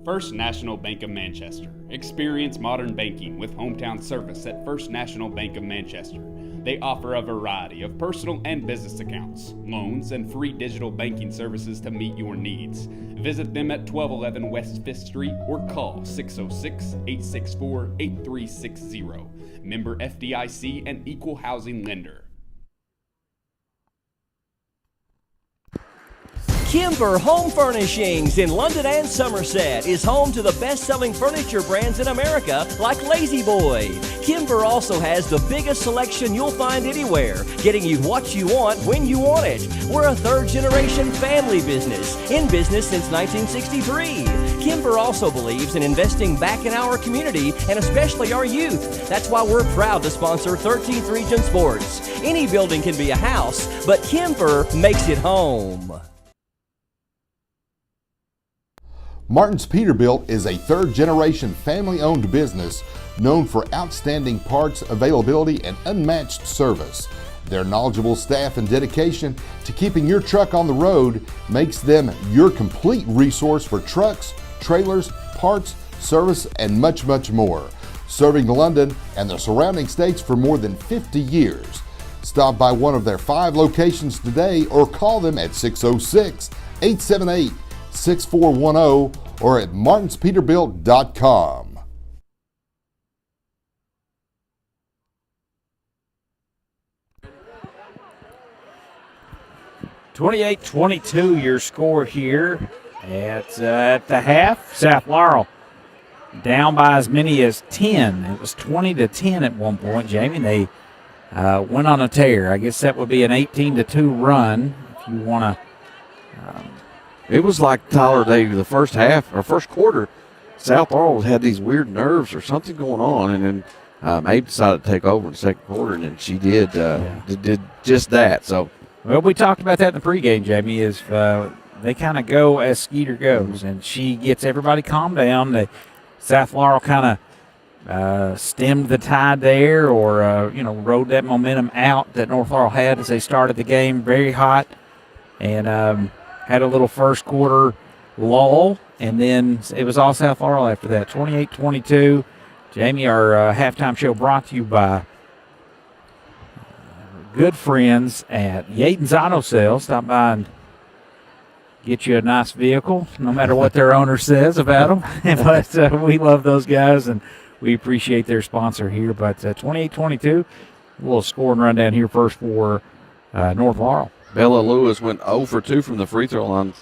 First National Bank of Manchester. Experience modern banking with hometown service at First National Bank of Manchester. They offer a variety of personal and business accounts, loans, and free digital banking services to meet your needs. Visit them at 1211 West 5th Street or call 606-864-8360. Member FDIC and Equal Housing Lender. Kimber Home Furnishings in London and Somerset is home to the best-selling furniture brands in America like Lazy Boy. Kimber also has the biggest selection you'll find anywhere, getting you what you want when you want it. We're a third-generation family business, in business since 1963. Kimber also believes in investing back in our community and especially our youth. That's why we're proud to sponsor 13th Region Sports. Any building can be a house, but Kimber makes it home. Martin's Peterbilt is a third-generation family-owned business known for outstanding parts availability and unmatched service. Their knowledgeable staff and dedication to keeping your truck on the road makes them your complete resource for trucks, trailers, parts, service, and much, much more. Serving London and the surrounding states for more than 50 years. Stop by one of their 5 locations today or call them at 606-878-6410 or at martinspeterbilt.com. (28-22) your score here at the half. South Laurel down by as many as 10. It was 20-10 at one point, Jamie. They went on a tear. I guess that would be an 18-2 run if you want to. It was like, Tyler, the first half or first quarter, South Laurel had these weird nerves or something going on, and then Abe decided to take over in the second quarter, and then she did just that. So, well, we talked about that in the pregame, Jamie, is they kind of go as Skeeter goes, and she gets everybody calmed down. South Laurel kind of stemmed the tide there or, rode that momentum out that North Laurel had as they started the game very hot and had a little first quarter lull, and then it was all South Laurel after that. 28-22. Jamie, our halftime show brought to you by good friends at Yaden's Auto Sales. Stop by and get you a nice vehicle, no matter what their owner says about them. But we love those guys, and we appreciate their sponsor here. But 28-22, a little scoring rundown here first for North Laurel. Bella Lewis went 0 for 2 from the free throw line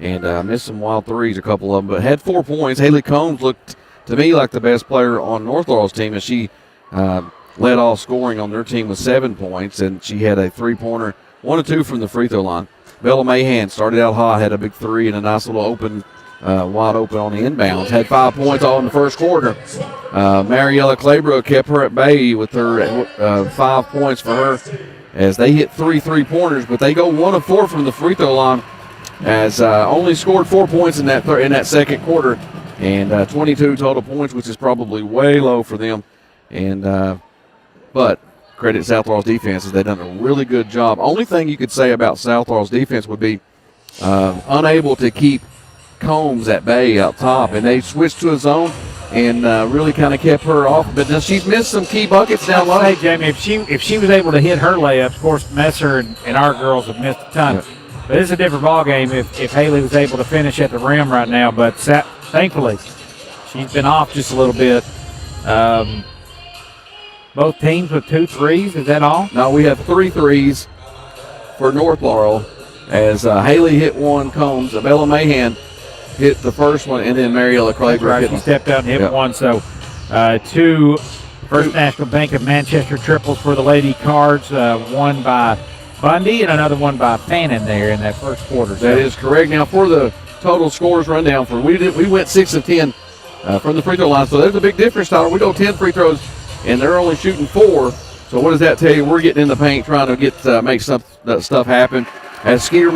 and missed some wild threes, a couple of them, but had 4 points. Haley Combs looked to me like the best player on North Laurel's team as she led all scoring on their team with 7 points, and she had a three-pointer, 1 of 2 from the free throw line. Bella Mahan started out hot, had a big three and a nice little wide open on the inbounds. Had 5 points all in the first quarter. Mariella Claybrook kept her at bay with her 5 points for her as they hit 3 3-pointers, but they go 1 of 4 from the free throw line as only scored 4 points in that second quarter and 22 total points, which is probably way low for them. And but credit South Laurel's defense as they've done a really good job. Only thing you could say about South Laurel's defense would be unable to keep Combs at bay out top, and they switched to a zone and really kind of kept her off. But she's missed some key buckets down low. Hey, Jamie, if she was able to hit her layups, of course, Messer and our girls have missed a ton. Yeah. But it's a different ballgame if Haley was able to finish at the rim right now. But thankfully, she's been off just a little bit. Both teams with 2 threes. Is that all? No, we have 3 threes for North Laurel as Haley hit 1, Combs, Bella Mahan hit the first one, and then Mariella Claybrook hit She stepped out and hit one. So 2 First National Bank of Manchester triples for the Lady Cards, one by Bundy and another one by Fannin there in that first quarter. That is correct. Now for the total scores rundown, we went 6 of 10 from the free throw line. So there's a big difference, Tyler. We go 10 free throws, and they're only shooting 4. So what does that tell you? We're getting in the paint trying to make that stuff happen. As Skeeter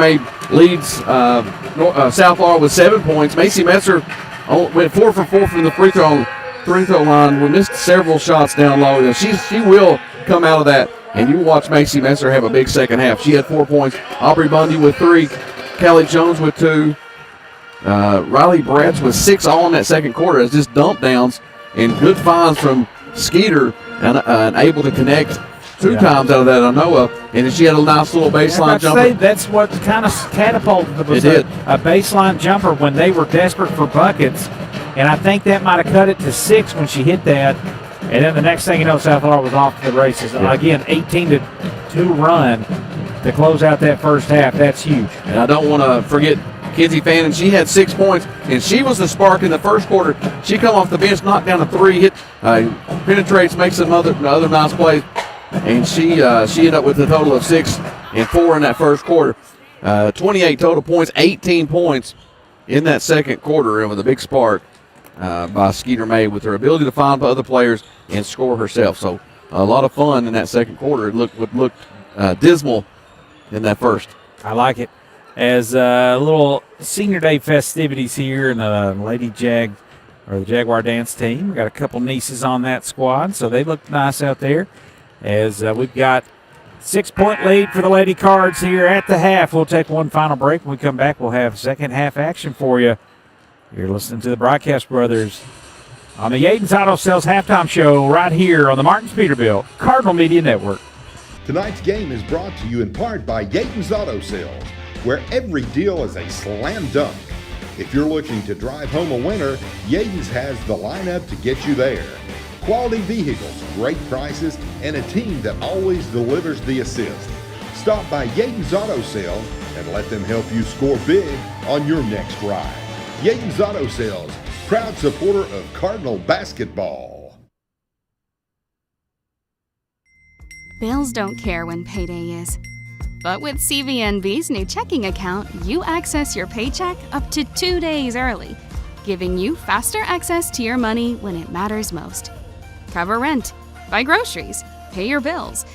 leads South Laurel with 7 points. Macy Messer went 4 for 4 from the free throw line. We missed several shots down low. She will come out of that, and you watch Macy Messer have a big second half. She had 4 points. Aubrey Bundy with 3. Kelly Jones with 2. Riley Bratz with 6 all in that second quarter. It's just dump downs and good finds from Skeeter and able to connect 2 times out of that on Noah. And then she had a nice little baseline jumper. That's what kind of catapulted was It did. a baseline jumper when they were desperate for buckets. And I think that might have cut it to 6 when she hit that. And then the next thing you know, South Florida was off to the races. Yeah. Again, 18-2 run to close out that first half. That's huge. And I don't want to forget Kinsey Fannin. She had 6 points, and she was the spark in the first quarter. She come off the bench, knocked down a 3, hit, penetrates, makes some other nice plays, and she ended up with a total of 6 and 4 in that first quarter. 28 total points, 18 points in that second quarter, and with a big spark by Skeeter May with her ability to find other players and score herself. So a lot of fun in that second quarter. It looked dismal in that first. I like it. As a little senior day festivities here in the Lady Jag or the Jaguar dance team. We got a couple nieces on that squad, so they look nice out there. As we've got 6-point lead for the Lady Cards here at the half. We'll take one final break. When we come back, we'll have second half action for you. You're listening to the Broadcast Brothers on the Yaden's Auto Sales Halftime Show right here on the Martins Peterbilt Cardinal Media Network. Tonight's game is brought to you in part by Yaden's Auto Sales, where every deal is a slam dunk. If you're looking to drive home a winner, Yaden's has the lineup to get you there. Quality vehicles, great prices, and a team that always delivers the assist. Stop by Yaden's Auto Sales and let them help you score big on your next ride. Yaden's Auto Sales, proud supporter of Cardinal basketball. Bills don't care when payday is. But with CVNB's new checking account, you access your paycheck up to 2 days early, giving you faster access to your money when it matters most. Cover rent, buy groceries, pay your bills.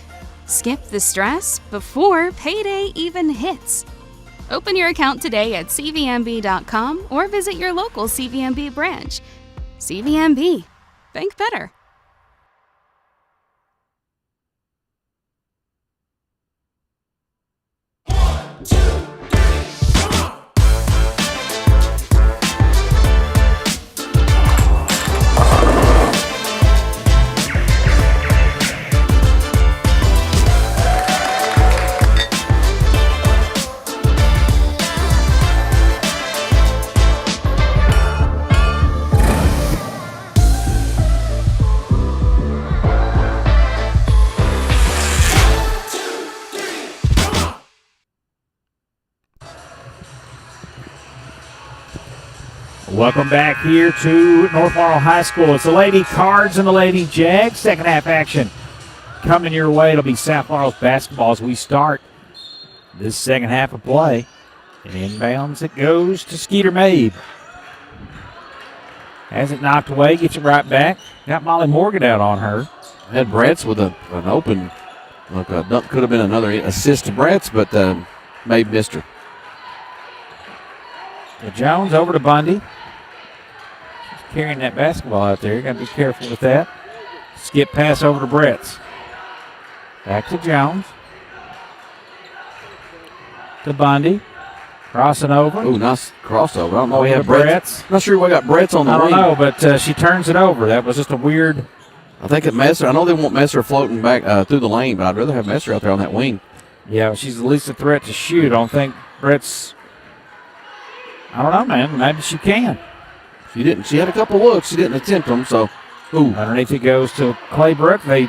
Skip the stress before payday even hits. Open your account today at cvnb.com or visit your local CVNB branch. CVNB. Think better. Welcome back here to North Laurel High School. It's the Lady Cards and the Lady Jags. Second half action coming your way. It'll be South Laurel's basketball as we start this second half of play. And inbounds it goes to Skeeter Mabe. Has it knocked away, gets it right back. Got Molly Morgan out on her. Had Bratz with an open look. A dunk could have been another assist to Bratz, but Mabe missed her. To Jones over to Bundy. She's carrying that basketball out there. Got to be careful with that. Skip pass over to Bretz. Back to Jones. To Bundy. Crossing over. Ooh, nice crossover. I don't know. We have Bretz. Not sure we got Bretz on the I don't wing. know, but she turns it over. That was just a weird. I think it Messer. I know they want Messer floating back through the lane, but I'd rather have Messer out there on that wing. Yeah, she's at least a threat to shoot. I don't think Brett's. I don't know, man. Maybe she can. She didn't. She had a couple looks. She didn't attempt them. So, ooh. Underneath it goes to Claybrook. They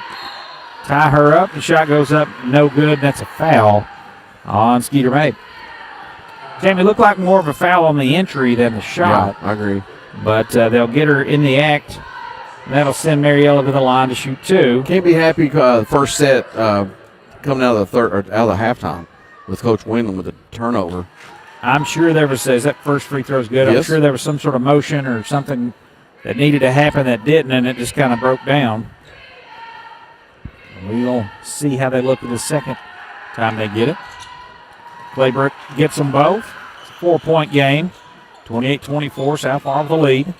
tie her up. The shot goes up. No good. That's a foul on Skeeter Mabe. Jamie, looked like more of a foul on the entry than the shot. Yeah, I agree. But they'll get her in the act. That'll send Mariella to the line to shoot 2. Can't be happy first set coming out of the third or out of the halftime with Coach Windland with a turnover. I'm sure there was, as that first free throw's good, Yes. I'm sure there was some sort of motion or something that needed to happen that didn't, and it just kind of broke down. We'll see how they look at the second time they get it. Claybrook gets them both. It's a 4-point game. 28-24, South Laurel with the lead.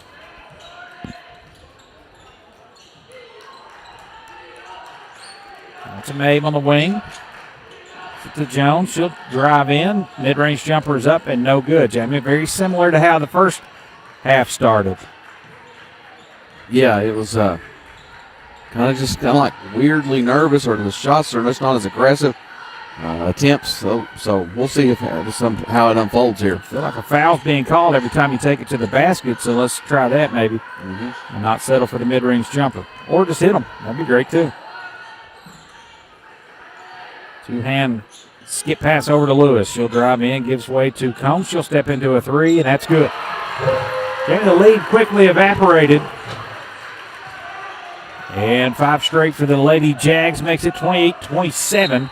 That's a Mabe on the wing. to Jones. She'll drive in. Mid-range jumper is up and no good. Jamie, very similar to how the first half started. Yeah, it was kind of like weirdly nervous, or the shots are just not as aggressive attempts. So we'll see how it unfolds here. I feel like a foul's being called every time you take it to the basket, so let's try that maybe. And not settle for the mid-range jumper. Or just hit them. That'd be great too. Two-hand skip pass over to Lewis. She'll drive in, gives way to Combs. She'll step into a three, and that's good. Then the lead quickly evaporated. And 5 straight for the Lady Jags makes it 28-27.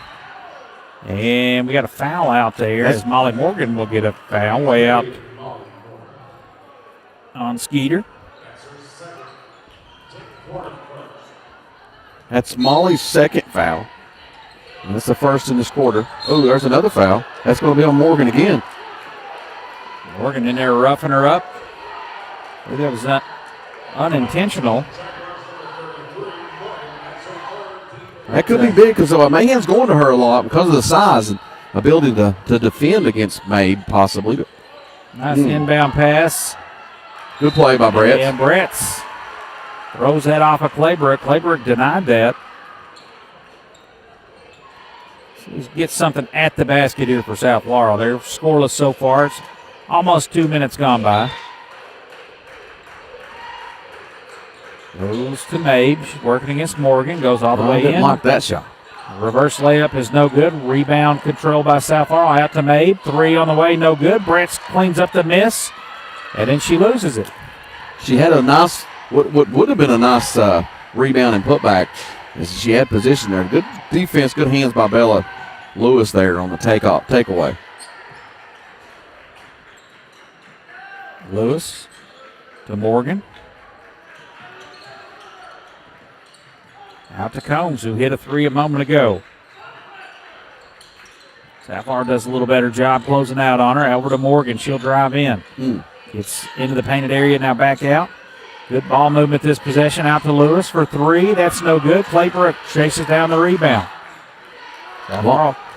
And we got a foul out there as Molly Morgan will get a foul way out on Skeeter. That's Molly's second foul. And that's the first in this quarter. Oh, there's another foul. That's going to be on Morgan again. Morgan in there roughing her up. Maybe that was not unintentional. That could be big because Mahan's going to her a lot because of the size and ability to defend against Mabe, possibly. Nice inbound pass. Good play by Brett. And Brett's throws that off of Claybrook. Claybrook denied that. So gets something at the basket here for South Laurel. They're scoreless so far. It's almost 2 minutes gone by. Goes to Mabe. She's working against Morgan. Goes all the way didn't in. like that shot. Reverse layup is no good. Rebound controlled by South Laurel. Out to Mabe. 3 on the way, no good. Brett cleans up the miss, and then she loses it. She had a nice, what would have been a nice rebound and putback, as she had position there. Good defense, good hands by Bella Lewis there on the takeaway. Lewis to Morgan. Out to Combs, who hit a 3 a moment ago. South Laurel does a little better job closing out on her. Over to Morgan. She'll drive in. Gets into the painted area, now back out. Good ball movement this possession. Out to Lewis for 3. That's no good. Claybrook chases down the rebound.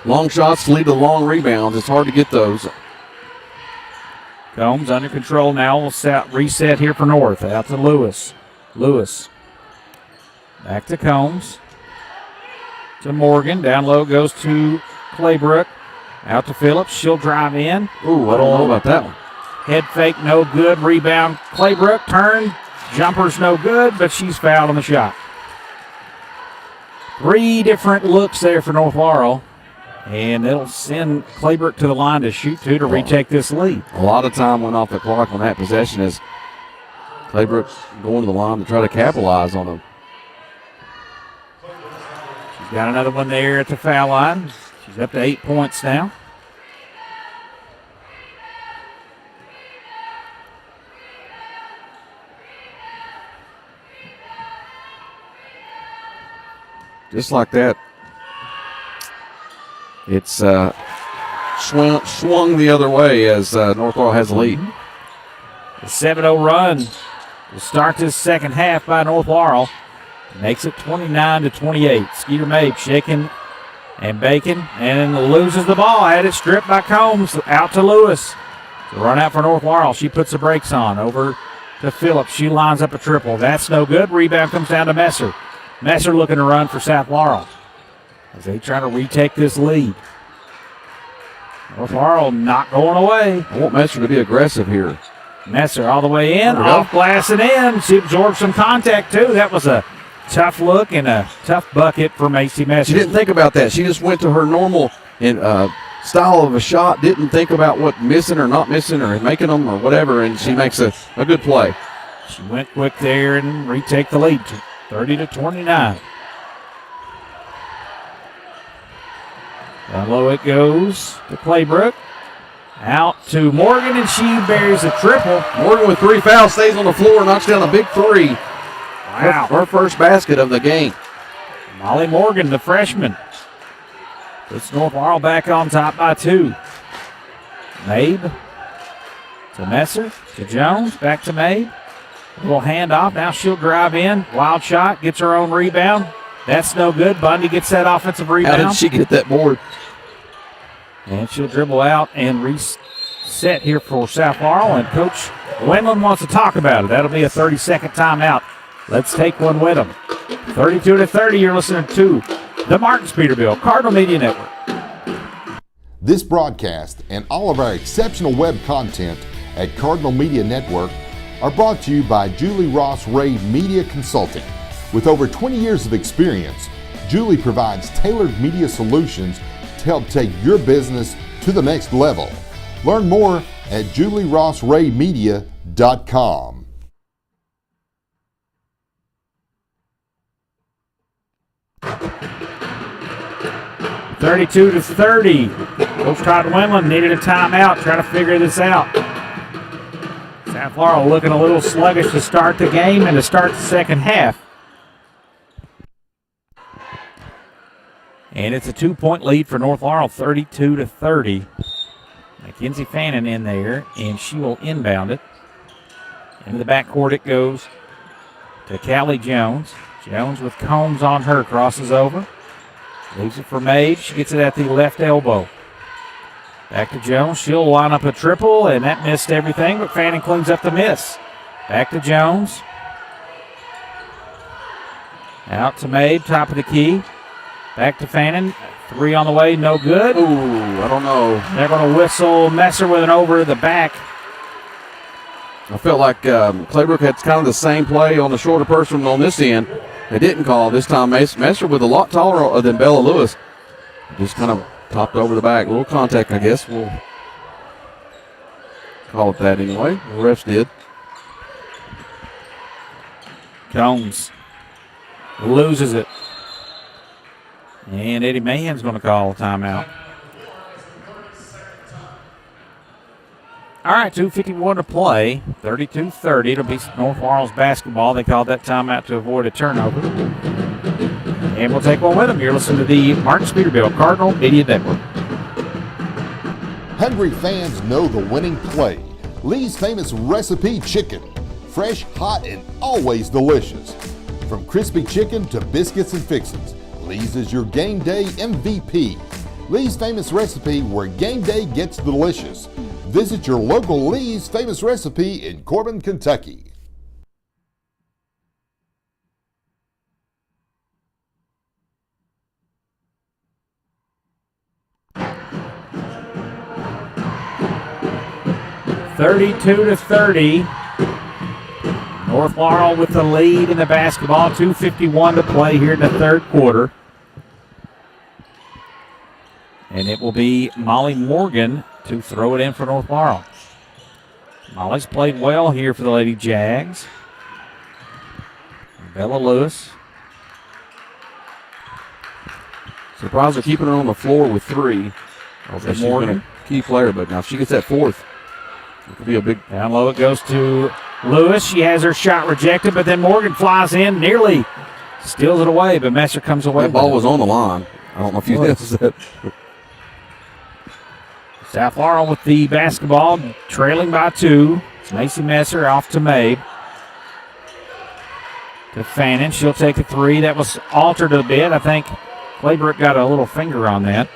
Long shots lead to long rebounds. It's hard to get those. Combs under control now. We'll reset here for North. Out to Lewis. Lewis. Back to Combs. To Morgan. Down low goes to Claybrook. Out to Phillips. She'll drive in. Ooh, I don't know about that one. Head fake, no good. Rebound. Claybrook. Turn. Jumper's no good, but she's fouled on the shot. 3 different looks there for North Laurel. And it'll send Claybrook to the line to shoot to retake this lead. A lot of time went off the clock on that possession as Claybrook going to the line to try to capitalize on them. She's got another one there at the foul line. She's up to 8 points now. Just like that, it's swung the other way as North Laurel has the lead. The 7-0 run will start this second half by North Laurel. Makes it 29-28. Skeeter Mabe shaking and baking and loses the ball. Had it stripped by Combs. Out to Lewis. The run out for North Laurel. She puts the brakes on. Over to Phillips. She lines up a triple. That's no good. Rebound comes down to Messer. Messer looking to run for South Laurel as they try to retake this lead. North Laurel not going away. I want Messer to be aggressive here. Messer all the way in, off glass and in. She absorbed some contact too. That was a tough look and a tough bucket for Macy Messer. She didn't think about that. She just went to her normal style of a shot, didn't think about what missing or not missing or making them or whatever, and she makes a good play. She went quick there and retake the lead. 30-29. Down low it goes to Claybrook. Out to Morgan, and she buries a triple. Morgan with 3 fouls, stays on the floor, knocks down a big 3. Wow. Her first basket of the game. Molly Morgan, the freshman. Puts North Laurel back on top by 2. Mabe to Messer, to Jones, back to Mabe. A little handoff. Now she'll drive in. Wild shot. Gets her own rebound. That's no good. Bundy gets that offensive rebound. How did she get that board? And she'll dribble out and reset here for South Laurel. And Coach Wendland wants to talk about it. That'll be a 30-second timeout. Let's take one with them. 32-30, you're listening to the Martins Peterbilt Cardinal Media Network. This broadcast and all of our exceptional web content at Cardinal Media Network are brought to you by Julie Ross Ray Media Consulting. With over 20 years of experience, Julie provides tailored media solutions to help take your business to the next level. Learn more at julierossraymedia.com. 32-30. Coach Todd Wendland needed a timeout, trying to figure this out. South Laurel looking a little sluggish to start the game and to start the second half. And it's a 2-point lead for North Laurel, 32-30. Mackenzie Fannin in there, and she will inbound it. Into the backcourt it goes to Callie Jones. Jones with Combs on her, crosses over. Leaves it for Maid. She gets it at the left elbow. Back to Jones. She'll line up a triple, and that missed everything, but Fannin cleans up the miss. Back to Jones. Out to Maid, top of the key. Back to Fannin. Three on the way, no good. Ooh, I don't know. They're going to whistle Messer with an over the back. I felt like Claybrook had kind of the same play on the shorter person on this end. They didn't call this time. Messer with a lot taller than Bella Lewis. Just kind of topped over the back. A little contact, I guess. We'll call it that anyway. The refs did. Combs loses it. And Eddie Mahan's going to call a timeout. All right, 2:51 to play. 32-30. It'll be North Laurel's basketball. They called that timeout to avoid a turnover. And we'll take one with them. You're listening to the Martins Peterbilt Cardinal Media Network. Hungry fans know the winning play. Lee's Famous Recipe Chicken. Fresh, hot, and always delicious. From crispy chicken to biscuits and fixins, Lee's is your game day MVP. Lee's Famous Recipe, where game day gets delicious. Visit your local Lee's Famous Recipe in Corbin, Kentucky. (32-30). North Laurel with the lead in the basketball. 2:51 to play here in the third quarter. And it will be Molly Morgan to throw it in for North Laurel. Molly's played well here for the Lady Jags. Bella Lewis. Surprised they're keeping her on the floor with three. She's been a key player, but now if she gets that fourth, it could be a big. Down low it goes to Lewis. She has her shot rejected, but then Morgan flies in, nearly steals it away, but Messer comes away. That ball was on the line. I don't know if you noticed that. South Laurel with the basketball, trailing by 2. It's Macy Messer off to Mabe. To Fannin. She'll take a 3. That was altered a bit. I think Claybrook got a little finger on that.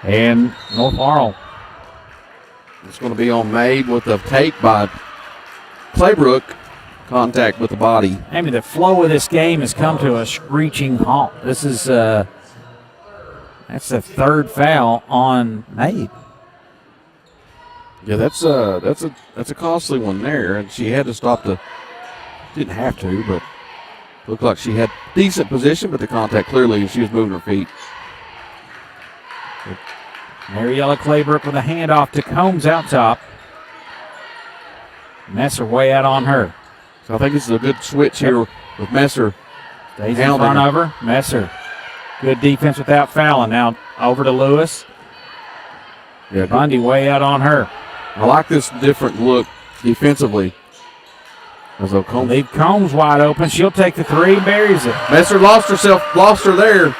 And North Laurel. It's going to be on Mabe with the take by Claybrook. Contact with the body. I mean, the flow of this game has come to a screeching halt. This is that's the third foul on Mabe. Yeah, that's a costly one there, and she had to stop didn't have to, but looked like she had decent position, but the contact clearly she was moving her feet. Mariella Claybrook with a handoff to Combs out top. Messer way out on her. So I think this is a good switch here with Messer. Stays in front of her. Messer. Good defense without fouling. Now over to Lewis. Yeah, Bundy way out on her. I like this different look defensively. As though Combs. Leave Combs wide open. She'll take the 3, buries it. Messer lost her there.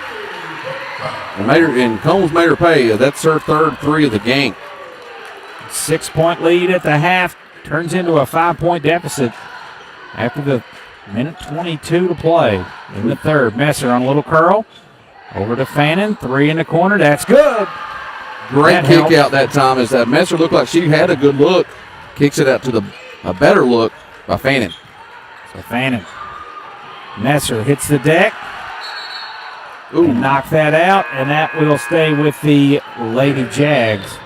And Combs made her pay. That's her third 3 of the game. 6-point lead at the half. Turns into a 5-point deficit after the minute 22 to play in the third. Messer on a little curl. Over to Fannin. 3 in the corner. That's good. Great kick out that time as that Messer looked like she had a good look. Kicks it out to a better look by Fannin. So Fannin. Messer hits the deck. And knock that out, and that will stay with the Lady Jags.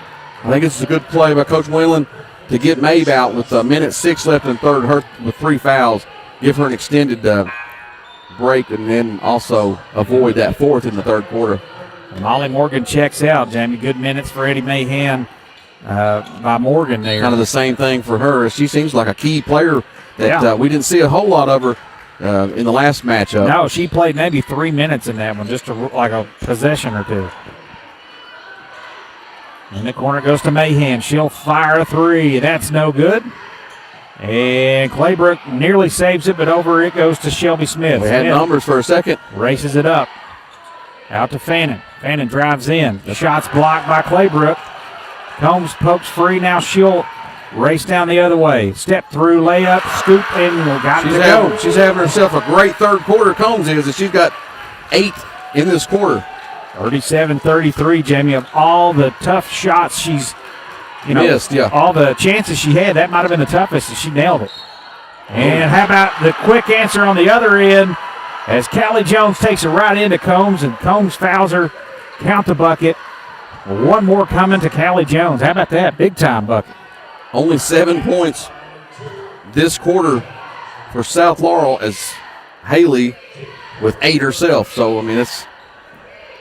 I think it's a good play by Coach Whalen to get Maeve out with a minute 6 left in third, her with 3 fouls. Give her an extended break, and then also avoid that fourth in the third quarter. Molly Morgan checks out, Jamie. Good minutes for Eddie Mahan by Morgan there. Kind of the same thing for her. She seems like a key player that we didn't see a whole lot of her in the last matchup. No, she played maybe 3 minutes in that one, just like a possession or two. In the corner goes to Mahan. She'll fire a 3. That's no good. And Claybrook nearly saves it, but over it goes to Shelby Smith. We had numbers for a second. Races it up. Out to Fannin. Fannin drives in. The shot's blocked by Claybrook. Combs pokes free. Now she'll race down the other way. Step through, layup, scoop, and got to go. She's having herself a great third quarter, Combs is, and she's got 8 in this quarter. 37-33, Jamie. Of all the tough shots she's missed, all the chances she had, that might have been the toughest, and she nailed it. And how about the quick answer on the other end as Callie Jones takes it right into Combs, and Combs fouls her. Count the bucket. One more coming to Callie Jones. How about that? Big-time bucket. Only 7 points this quarter for South Laurel as Haley with 8 herself. So, I mean, it's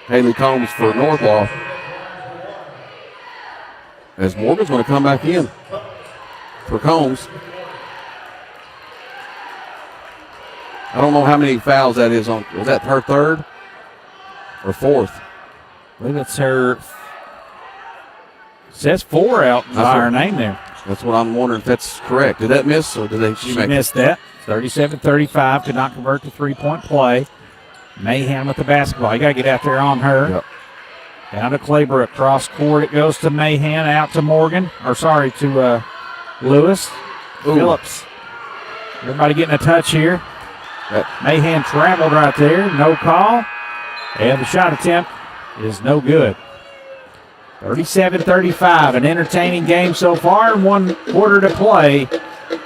Haley Combs for North Laurel. As Morgan's going to come back in for Combs. I don't know how many fouls that is on. Was that her third or fourth? I believe it's her. Says 4 out by her name there. That's what I'm wondering if that's correct. Did that miss or did she make missed that? 37-35, could not convert to 3-point play. Mahan with the basketball. You got to get out there on her. Yep. Down to Claybrook. Cross court. It goes to Mahan. Out to Morgan. To Lewis. Ooh. Phillips. Everybody getting a touch here. Mahan traveled right there. No call. And the shot attempt is no good. 37-35, an entertaining game so far, and 1 quarter to play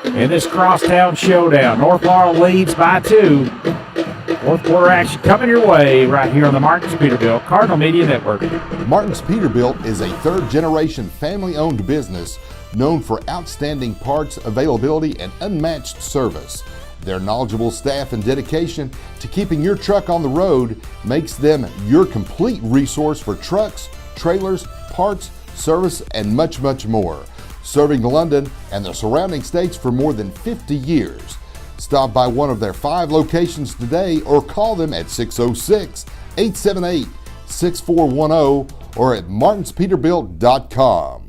in this crosstown showdown. North Laurel leads by 2. Fourth quarter action coming your way right here on the Martins Peterbilt Cardinal Media Network. Martins Peterbilt is a third-generation family-owned business known for outstanding parts availability and unmatched service. Their knowledgeable staff and dedication to keeping your truck on the road makes them your complete resource for trucks, trailers, parts, service, and much, much more. Serving London and the surrounding states for more than 50 years. Stop by one of their 5 locations today or call them at 606-878-6410 or at martinspeterbilt.com.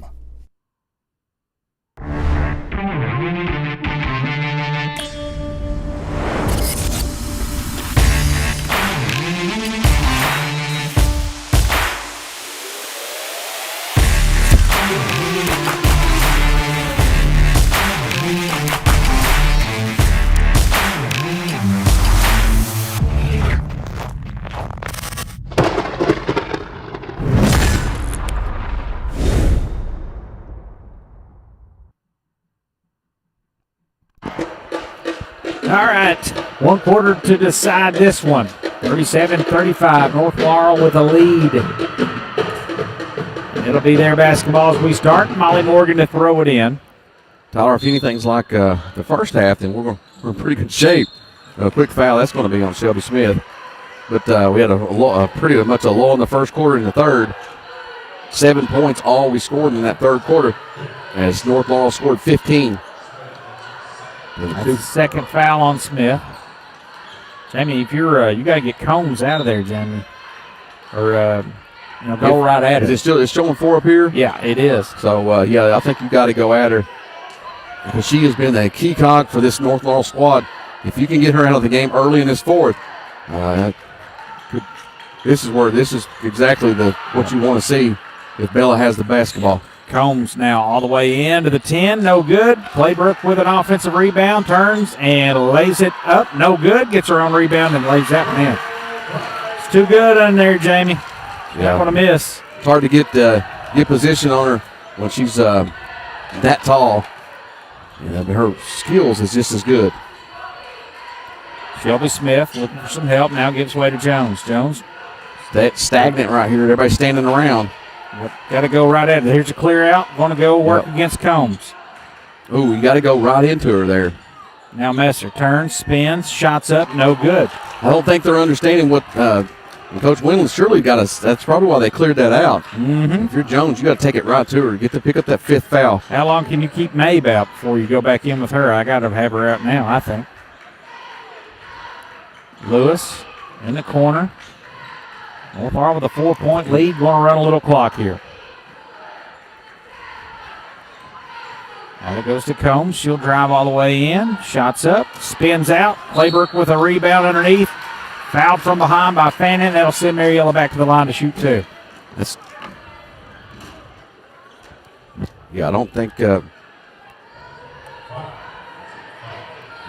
All right, 1 quarter to decide this one. 37-35, North Laurel with a lead. It'll be their basketball as we start. Molly Morgan to throw it in. Tyler, if anything's like the first half, then we're in pretty good shape. A quick foul, that's going to be on Shelby Smith. But we had pretty much a lull in the first quarter and the third. 7 points all we scored in that third quarter as North Laurel scored 15. That's the second foul on Smith. Jamie, if you're you got to get Combs out of there, Jamie, or go right at it. Is it showing 4 up here? Yeah, it is. So I think you got to go at her because she has been a key cog for this North Laurel squad. If you can get her out of the game early in this fourth, this is exactly what you want to see if Bella has the basketball. Combs now all the way into the 10, no good. Claybrook with an offensive rebound, turns and lays it up, no good. Gets her own rebound and lays that one in. It's too good in there, Jamie. Not going to miss. It's hard to get get position on her when she's that tall. Yeah, but her skills is just as good. Shelby Smith looking for some help. Now gives way to Jones. Jones. That's stagnant right here. Everybody's standing around. Got to go right at it. Here's a clear out. Going to go work against Combs. Ooh, you got to go right into her there. Now Messer turns, spins, shots up, no good. I don't think they're understanding what Coach Wendland surely got us. That's probably why they cleared that out. Mm-hmm. If you're Jones, you got to take it right to her. Get to pick up that 5th foul. How long can you keep Mabe out before you go back in with her? I got to have her out now, I think. Lewis in the corner. North Laurel with a 4-point lead. Going to run a little clock here. Now it goes to Combs. She'll drive all the way in. Shots up. Spins out. Clayburg with a rebound underneath. Fouled from behind by Fannin. That'll send Mariella back to the line to shoot 2. I don't think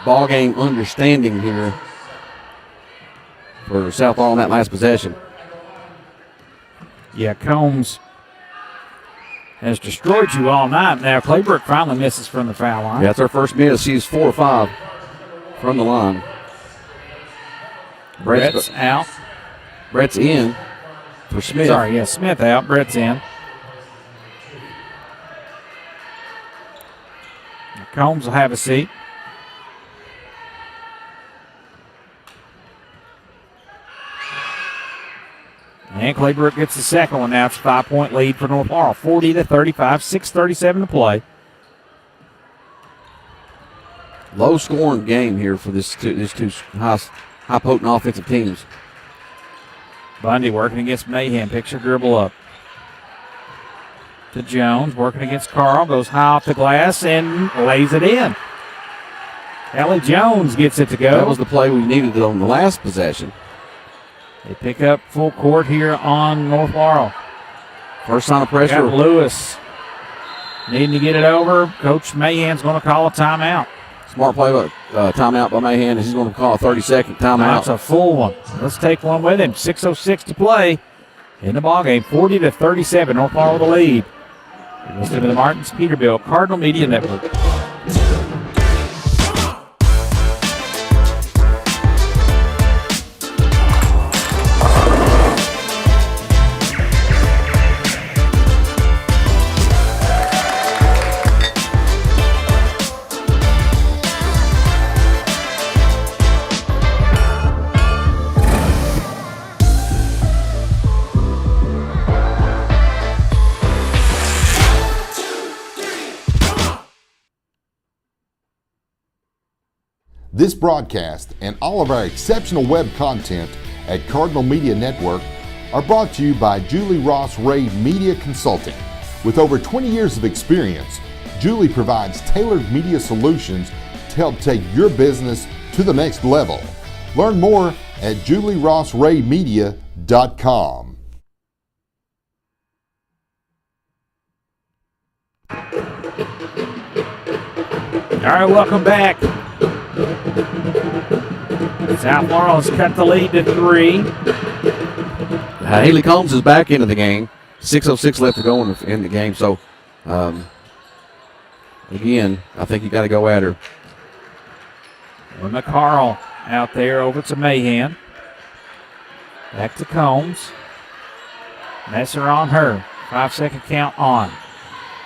ball game understanding here for South Laurel on that last possession. Yeah, Combs has destroyed you all night. Now Clayburg finally misses from the foul line. Yeah, that's her first miss. She's 4 or 5 from the line. Brett's out. Brett's in for Smith. Sorry, yeah, Smith out. Brett's in. Combs will have a seat. And Clayburg gets the second one now. It's a 5-point lead for North Laurel. 40-35, 6:37 to play. Low scoring game here for these two high potent offensive teams. Bundy working against Mahan. Picks her dribble up. To Jones, working against Carl. Goes high off the glass and lays it in. Ellie Jones gets it to go. That was the play we needed on the last possession. They pick up full court here on North Laurel. First sign of pressure. Got Lewis needing to get it over. Coach Mahan's going to call a timeout. Smart play, timeout by Mahan. He's going to call a 30-second timeout. That's a full one. Let's take one with him. 6:06 to play in the ballgame. 40-37. North Laurel with the lead. Listen to the Martins Peterbilt Cardinal Media Network. This broadcast and all of our exceptional web content at Cardinal Media Network are brought to you by Julie Ross Ray Media Consulting. With over 20 years of experience, Julie provides tailored media solutions to help take your business to the next level. Learn more at julierossraymedia.com. All right, welcome back. South Laurel has cut the lead to 3. Haley Combs is back into the game. 6:06 left to go in the game. So, again, I think you got to go at her. With McCarl out there over to Mahan. Back to Combs. Messer on her. 5-second count on.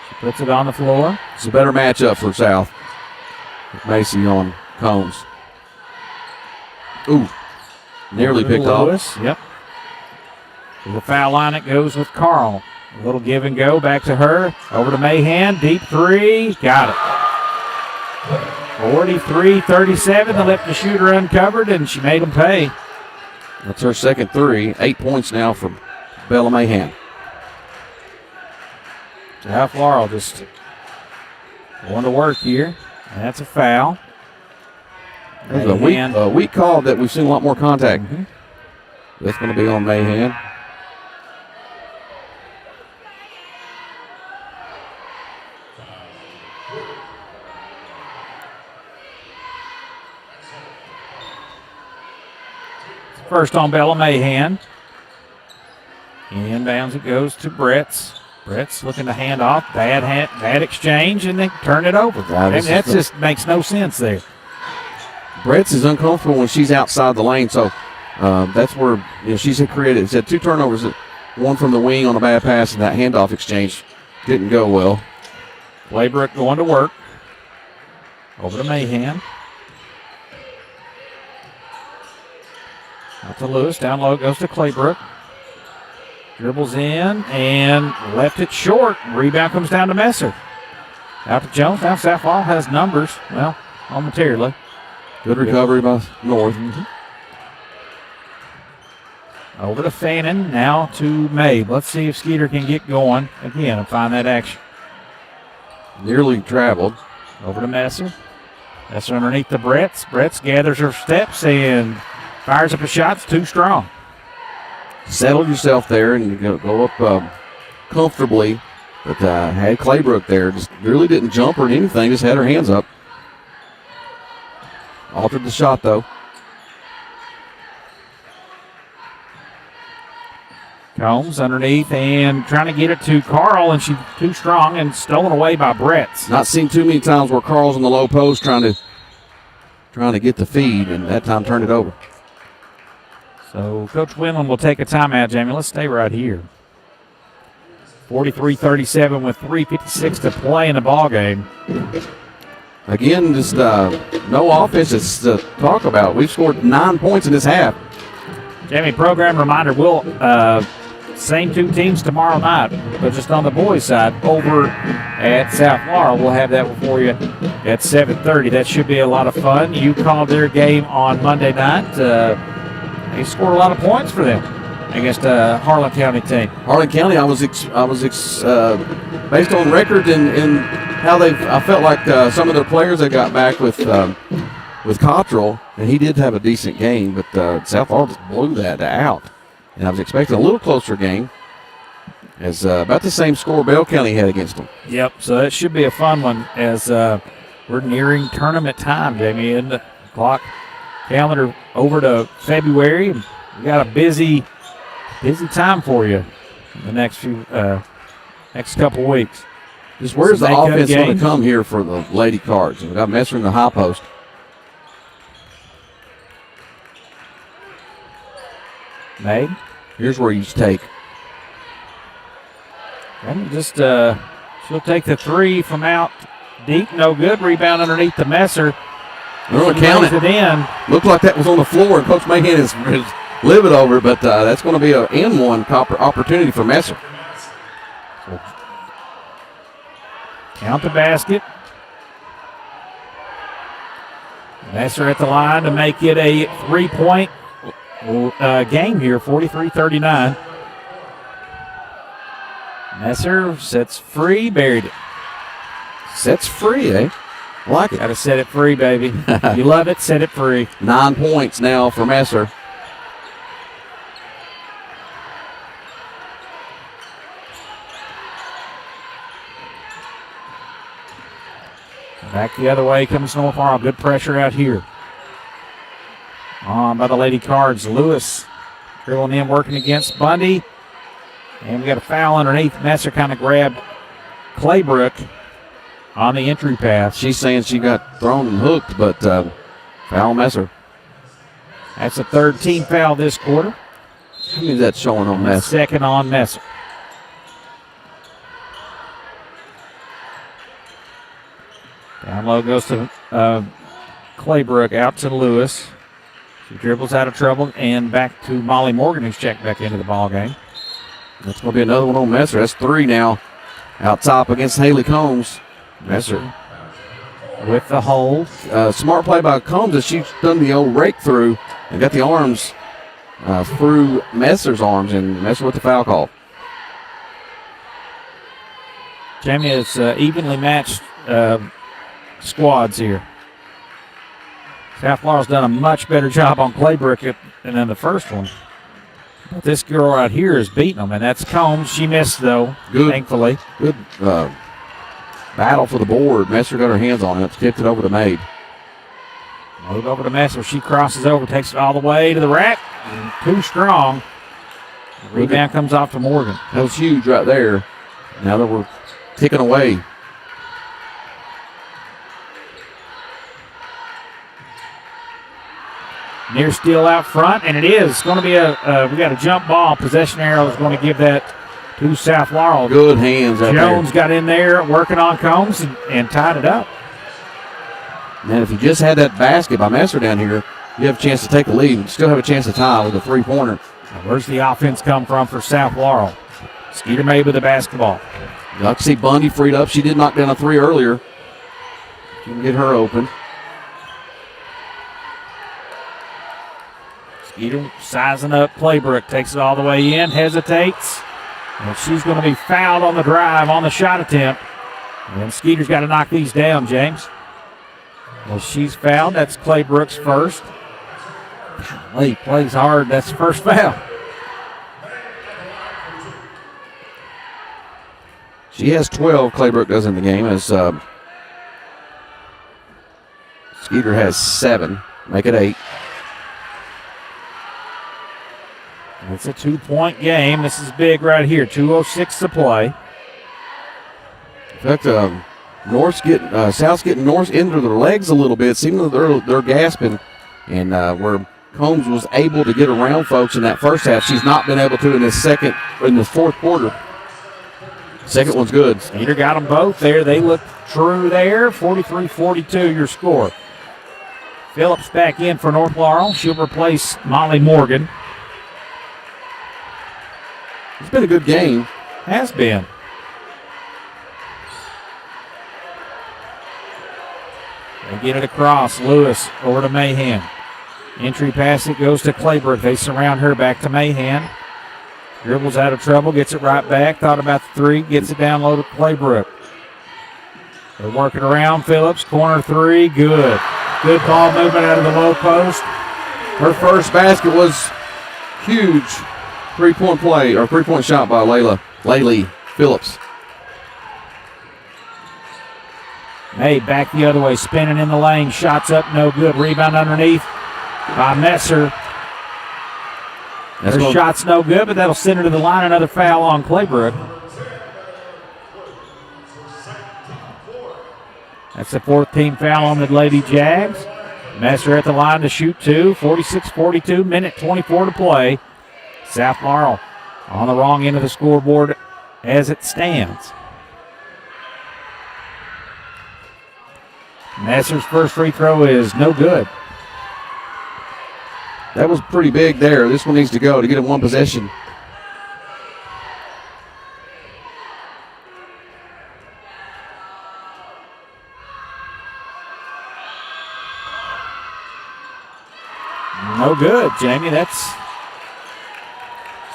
She puts it on the floor. It's a better matchup for South. Macy on Combs. Ooh, nearly picked Lewis. off. Yep. To the foul line it goes with Carl. A little give and go. Back to her. Over to Mahan. Deep 3. Got it. 43-37. They left the shooter uncovered, and she made them pay. That's her second 3. 8 points now for Bella Mahan. South Laurel just going to work here. And that's a foul. There's a weak call that we've seen a lot more contact. Mm-hmm. That's going to be on Mahan. First on Bella Mahan. Inbounds it goes to Bretts. Brett's looking to hand off. Bad exchange, and then turn it over. That just makes no sense there. Brett's is uncomfortable when she's outside the lane, so that's where she's created. It's had 2 turnovers, one from the wing on a bad pass, and that handoff exchange didn't go well. Claybrook going to work. Over to Mahan. Out to Lewis. Down low goes to Claybrook. Dribbles in and left it short. Rebound comes down to Messer. Out to Jones. Now South Laurel has numbers. Well, momentarily. Good recovery by North. Over to Fannin. Now to Mabe. Let's see if Skeeter can get going again and find that action. Nearly traveled. Over to Messer. Messer underneath the Bretts. Bretts gathers her steps and fires up a shot. It's too strong. Settle yourself there and you go up comfortably. But had Claybrook there. Just really didn't jump or anything. Just had her hands up. Altered the shot, though. Combs underneath and trying to get it to Carl, and she's too strong and stolen away by Bretts. Not seen too many times where Carl's on the low post trying to get the feed, and that time turned it over. So Coach Winland will take a timeout, Jamie. Let's stay right here. 43-37 with 3:56 to play in the ball game. Again, just no offense to talk about. We've scored 9 points in this half. Jamie, program reminder, we'll same 2 teams tomorrow night, but just on the boys' side over at South Laurel. We'll have that for you at 7:30. That should be a lot of fun. You called their game on Monday night. They scored a lot of points for them against Harlan County team. Harlan County, I was based on record and how I felt like some of their players that got back with Cottrell, and he did have a decent game, but South Laurel just blew that out. And I was expecting a little closer game, as about the same score Bell County had against them. Yep, so that should be a fun one as we're nearing tournament time, Jamie, and the clock calendar over to February. We got a busy time for you in the next couple weeks. Just where's the offense going to come here for the Lady Cards? We've got Messer in the high post. Made. Here's where you take. And just she'll take the 3 from out deep. No good. Rebound underneath the Messer. We're count it in. Looked like that was on the floor, and Coach Mahan is livid over, but that's going to be an N1 opportunity for Messer. So count the basket. Messer at the line to make it a 3-point game here, 43-39. Messer sets free, buried it. Sets free, eh? I like it. Got to set it free, baby. You love it, set it free. 9 points now for Messer. Back the other way comes North Laurel. Good pressure out here. On by the Lady Cards. Lewis dribbling in, working against Bundy. And we got a foul underneath. Messer kind of grabbed Claybrook on the entry pass. She's saying she got thrown and hooked, but foul Messer. That's a third team foul this quarter. How many is that showing on Messer? Second on Messer. Down low goes to Claybrook, out to Lewis. She dribbles out of trouble and back to Molly Morgan, who's checked back into the ball game. That's going to be another one on Messer. That's 3 now. Out top against Haley Combs. Messer with the hold. Smart play by Combs as she's done the old rake through and got the arms through Messer's arms, and Messer with the foul call. Jamie, is evenly matched squads here. South Laurel's done a much better job on Claybrook than in the first one. But this girl right here is beating them, and that's Combs. She missed, though, thankfully. Good battle for the board. Messer got her hands on it, tipped it over to Mabe. Move over to Messer. She crosses over, takes it all the way to the rack. Too strong. Rebound comes off to Morgan. That was huge right there. Now that we're ticking away. Near steal out front, and it is going to be we got a jump ball. Possession arrow is going to give that to South Laurel. Good hands out there. Jones got in there working on Combs and tied it up. Man, if you just had that basket by Messer down here, you have a chance to take the lead. You still have a chance to tie with a three-pointer. Now, where's the offense come from for South Laurel? Skeeter May with the basketball. You like to see Bundy freed up. She did knock down a three earlier. She can get her open. Skeeter sizing up Claybrook, takes it all the way in, hesitates. And she's going to be fouled on the drive on the shot attempt. And Skeeter's got to knock these down, James. Well, she's fouled. That's Claybrook's first. Lee plays hard. That's the first foul. She has 12, Claybrook does in the game, as Skeeter has 7. Make it 8. It's a 2-point game. This is big right here. 2:06 to play. In fact, South's getting North into their legs a little bit. Seeming they're gasping. And where Combs was able to get around folks in that first half, she's not been able to in this fourth quarter. Second one's good. Skeeter got them both there. They look true there. 43-42 your score. Phillips back in for North Laurel. She'll replace Molly Morgan. It's been a good game. Has been. They get it across. Lewis over to Mahan. Entry pass, it goes to Claybrook. They surround her, back to Mahan. Dribbles out of trouble, gets it right back. Thought about the three, gets it down low to Claybrook. They're working around. Phillips, corner three, good. Good ball movement out of the low post. Her first basket was huge. Three-point shot by Laylee Phillips. May back the other way, spinning in the lane. Shots up, no good. Rebound underneath by Messer. Her shot's no good, but that'll send her to the line. Another foul on Claybrook. That's the fourth team foul on the Lady Jags. Messer at the line to shoot two. 46-42, minute 24 to play. South Laurel on the wrong end of the scoreboard as it stands. Messer's first free throw is no good. That was pretty big there. This one needs to go to get it one possession. No good, Jamie. That's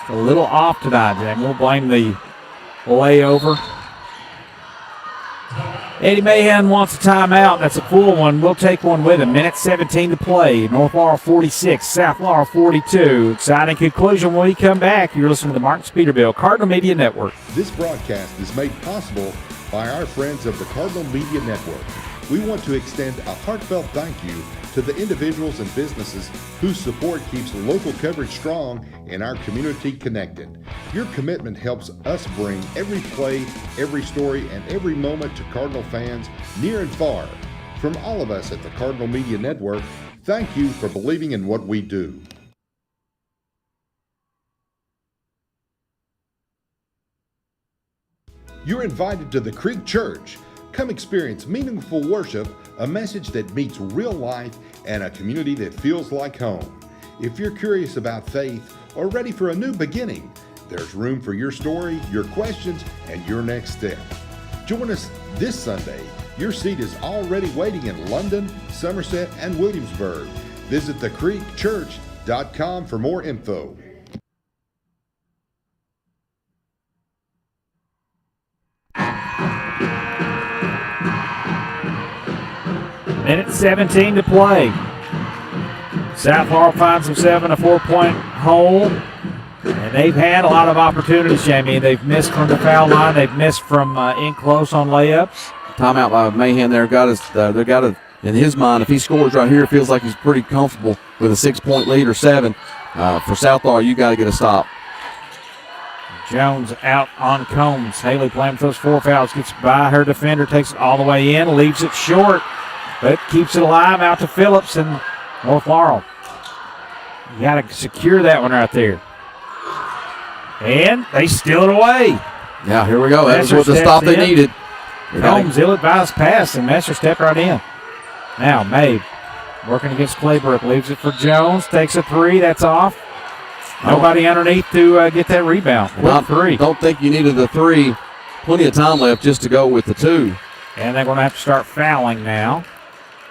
a little off tonight, Jamie. We'll blame the layover. Eddie Mahan wants a timeout. That's a full one. We'll take one with him. Minute 17 to play. North Laurel 46, South Laurel 42. Exciting conclusion when we come back. You're listening to the Martin Peterbilt Cardinal Media Network. This broadcast is made possible by our friends of the Cardinal Media Network. We want to extend a heartfelt thank you to the individuals and businesses whose support keeps local coverage strong and our community connected. Your commitment helps us bring every play, every story, and every moment to Cardinal fans near and far. From all of us at the Cardinal Media Network, thank you for believing in what we do. You're invited to the Creek Church. Come experience meaningful worship, a message that meets real life, and a community that feels like home. If you're curious about faith or ready for a new beginning, there's room for your story, your questions, and your next step. Join us this Sunday. Your seat is already waiting in London, Somerset, and Williamsburg. Visit thecreekchurch.com for more info. Minute 17 to play. South Laurel finds themselves in a 4-point hole. And they've had a lot of opportunities, Jamie. They've missed from the foul line. They've missed from in close on layups. Timeout by Mahan there. They got to, in his mind, if he scores right here, it feels like he's pretty comfortable with a 6-point lead or 7. For South Laurel, you got to get a stop. Jones out on Combs. Haley playing with those 4 fouls. Gets by her defender, takes it all the way in, leaves it short, but keeps it alive out to Phillips and North Laurel. You got to secure that one right there. And they steal it away. Yeah, here we go. That was Messer what the stop they steps in. needed. Combs, ill-advised pass, and Messer stepped right in. Now, Mabe working against Claybrook, leaves it for Jones, takes a 3, that's off. Nobody underneath to get that rebound. Quick 3. Don't think you needed the 3. Plenty of time left just to go with the 2. And they're going to have to start fouling now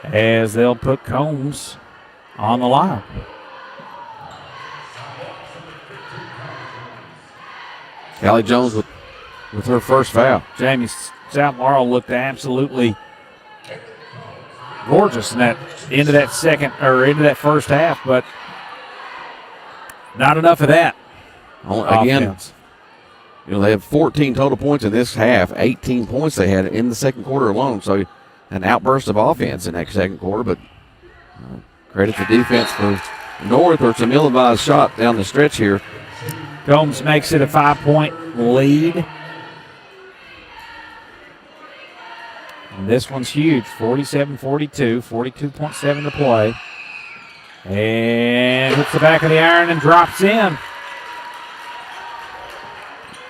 as they'll put Combs on the line. Callie Jones with her first foul. Jamie, South Laurel looked absolutely gorgeous in that into that first half, but not enough of that. Again, offense. they have 14 total points in this half. 18 points they had in the second quarter alone. So an outburst of offense in that second quarter, but credit to defense for North, or some ill-advised shot down the stretch here. Combs makes it a 5-point lead. And this one's huge, 47-42, 42.7 to play. And hits the back of the iron and drops in.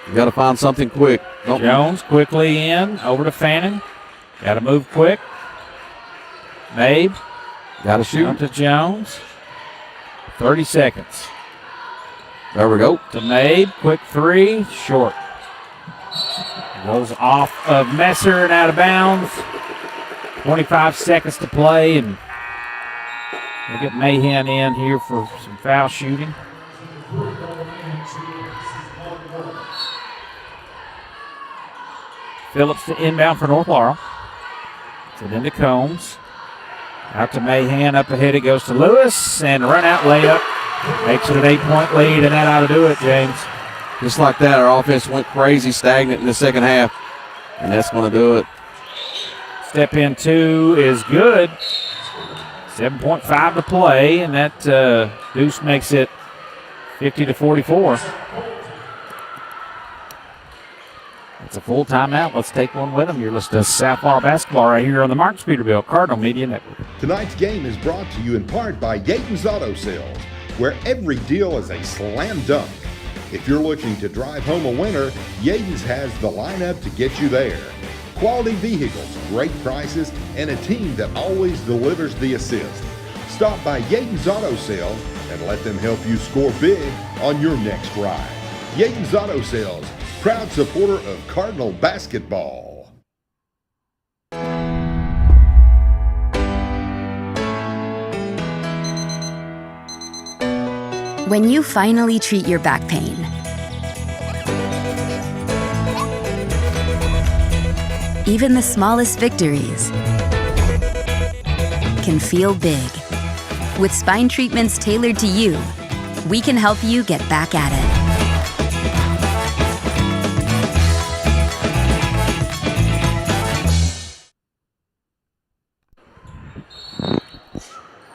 You got to find something quick. Jones quickly in, over to Fannin. Got to move quick. Mabe. Got to shoot. Up to Jones. 30 seconds. There we go. To Mabe, quick 3, short. Goes off of Messer and out of bounds. 25 seconds to play, and we'll get Mahan in here for some foul shooting. Phillips to inbound for North Laurel. It's into Combs. Out to Mahan, up ahead it goes to Lewis, and a run-out layup. Makes it an 8-point lead, and that ought to do it, James. Just like that, our offense went crazy, stagnant in the second half, and that's going to do it. Step in 2 is good. 7.5 to play, and that deuce makes it 50-44. It's a full timeout. Let's take one with them. You're listening to South Laurel basketball right here on the Marks Peterbilt Cardinal Media Network. Tonight's game is brought to you in part by Yaden's Auto Sales, where every deal is a slam dunk. If you're looking to drive home a winner, Yaden's has the lineup to get you there. Quality vehicles, great prices, and a team that always delivers the assist. Stop by Yaden's Auto Sales and let them help you score big on your next ride. Yaden's Auto Sales, proud supporter of Cardinal basketball. When you finally treat your back pain, even the smallest victories can feel big. With spine treatments tailored to you, we can help you get back at it.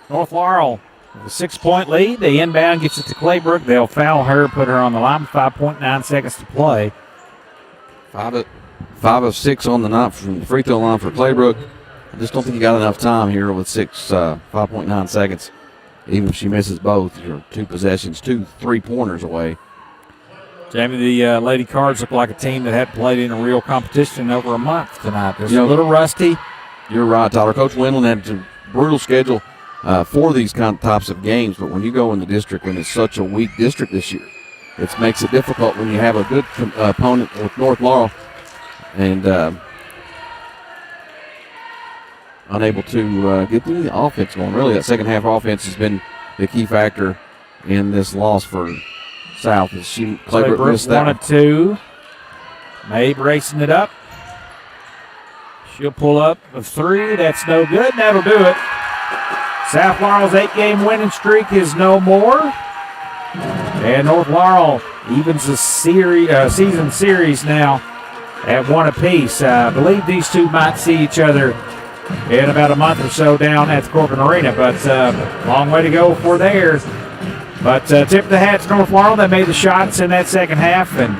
North Laurel with a 6-point lead. The inbound gets it to Claybrook. They'll foul her, put her on the line with 5.9 seconds to play. 5 of 6 on the night from the free throw line for Claybrook. I just don't think you got enough time here with 5.9 seconds. Even if she misses both, you're 2 possessions, 2 3-pointers away. Jamie, the Lady Cards look like a team that hadn't played in a real competition in over a month tonight. They're a little rusty. You're right, Tyler. Coach Wendland had a brutal schedule for these types of games, but when you go in the district, when it's such a weak district this year, it makes it difficult when you have a good opponent with North Laurel and unable to get the offense going. Really, that second half offense has been the key factor in this loss for South. Claybrook missed that 1 of 2. Mabe racing it up. She'll pull up a 3. That's no good, and that'll do it. South Laurel's 8-game winning streak is no more. And North Laurel evens the season series now at 1 apiece. I believe these two might see each other in about a month or so down at the Corcoran Arena, but long way to go for theirs. But tip of the hat to North Laurel. They made the shots in that second half, and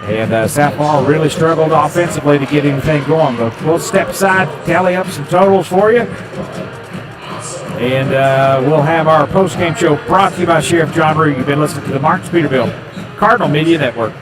And South Laurel really struggled offensively to get anything going. But we'll step aside, tally up some totals for you. And we'll have our post-game show brought to you by Sheriff John Rue. You've been listening to the Martins Peterbilt Cardinal Media Network.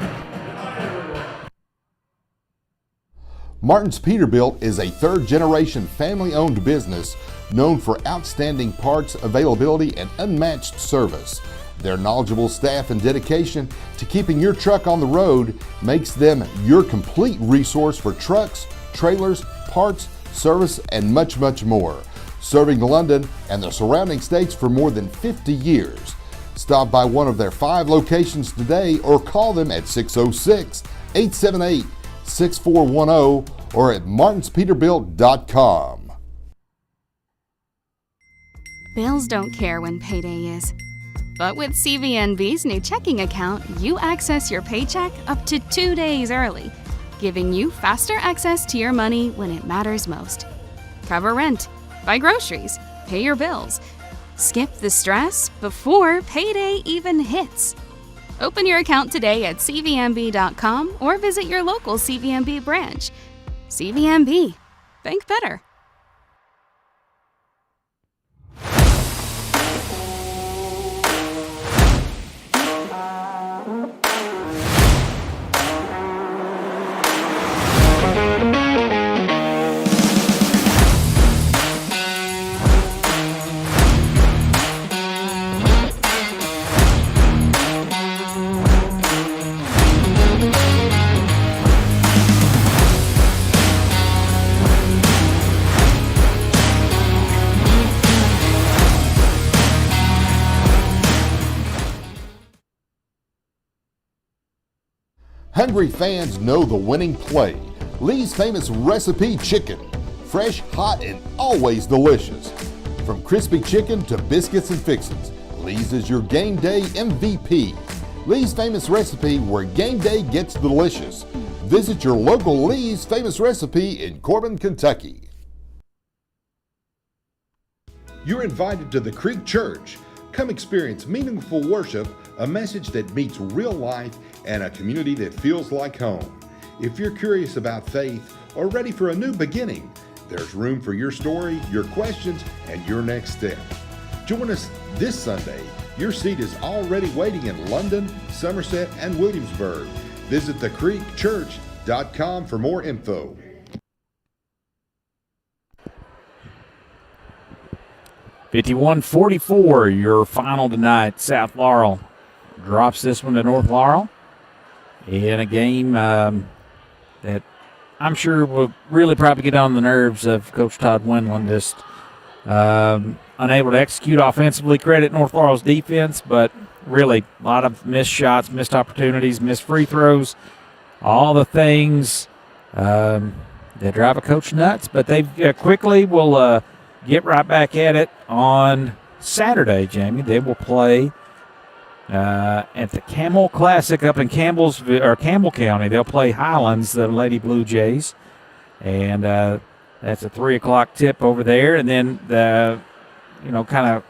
Martins Peterbilt is a third-generation family-owned business known for outstanding parts availability and unmatched service. Their knowledgeable staff and dedication to keeping your truck on the road makes them your complete resource for trucks, trailers, parts, service, and much, much more. Serving London and the surrounding states for more than 50 years. Stop by one of their 5 locations today or call them at 606-878-6410 or at martinspeterbilt.com. Bills don't care when payday is. But with CVNB's new checking account, you access your paycheck up to 2 days early, giving you faster access to your money when it matters most. Cover rent, buy groceries, pay your bills. Skip the stress before payday even hits. Open your account today at cvnb.com or visit your local CVNB branch. CVNB. Think better. Hungry fans know the winning play. Lee's Famous Recipe Chicken. Fresh, hot, and always delicious. From crispy chicken to biscuits and fixins, Lee's is your game day MVP. Lee's Famous Recipe, where game day gets delicious. Visit your local Lee's Famous Recipe in Corbin, Kentucky. You're invited to the Creek Church. Come experience meaningful worship, a message that meets real life, and a community that feels like home. If you're curious about faith or ready for a new beginning, there's room for your story, your questions, and your next step. Join us this Sunday. Your seat is already waiting in London, Somerset, and Williamsburg. Visit thecreekchurch.com for more info. $51-44, your final tonight. South Laurel drops this one to North Laurel in a game that I'm sure will really probably get on the nerves of Coach Todd Wendland. Just unable to execute offensively. Credit North Laurel's defense, but really a lot of missed shots, missed opportunities, missed free throws, all the things that drive a coach nuts. But they quickly will get right back at it on Saturday, Jamie. They will play at the Camel Classic up in Campbell County. They'll play Highlands, the Lady Blue Jays, and that's a 3:00 tip over there. And then kind of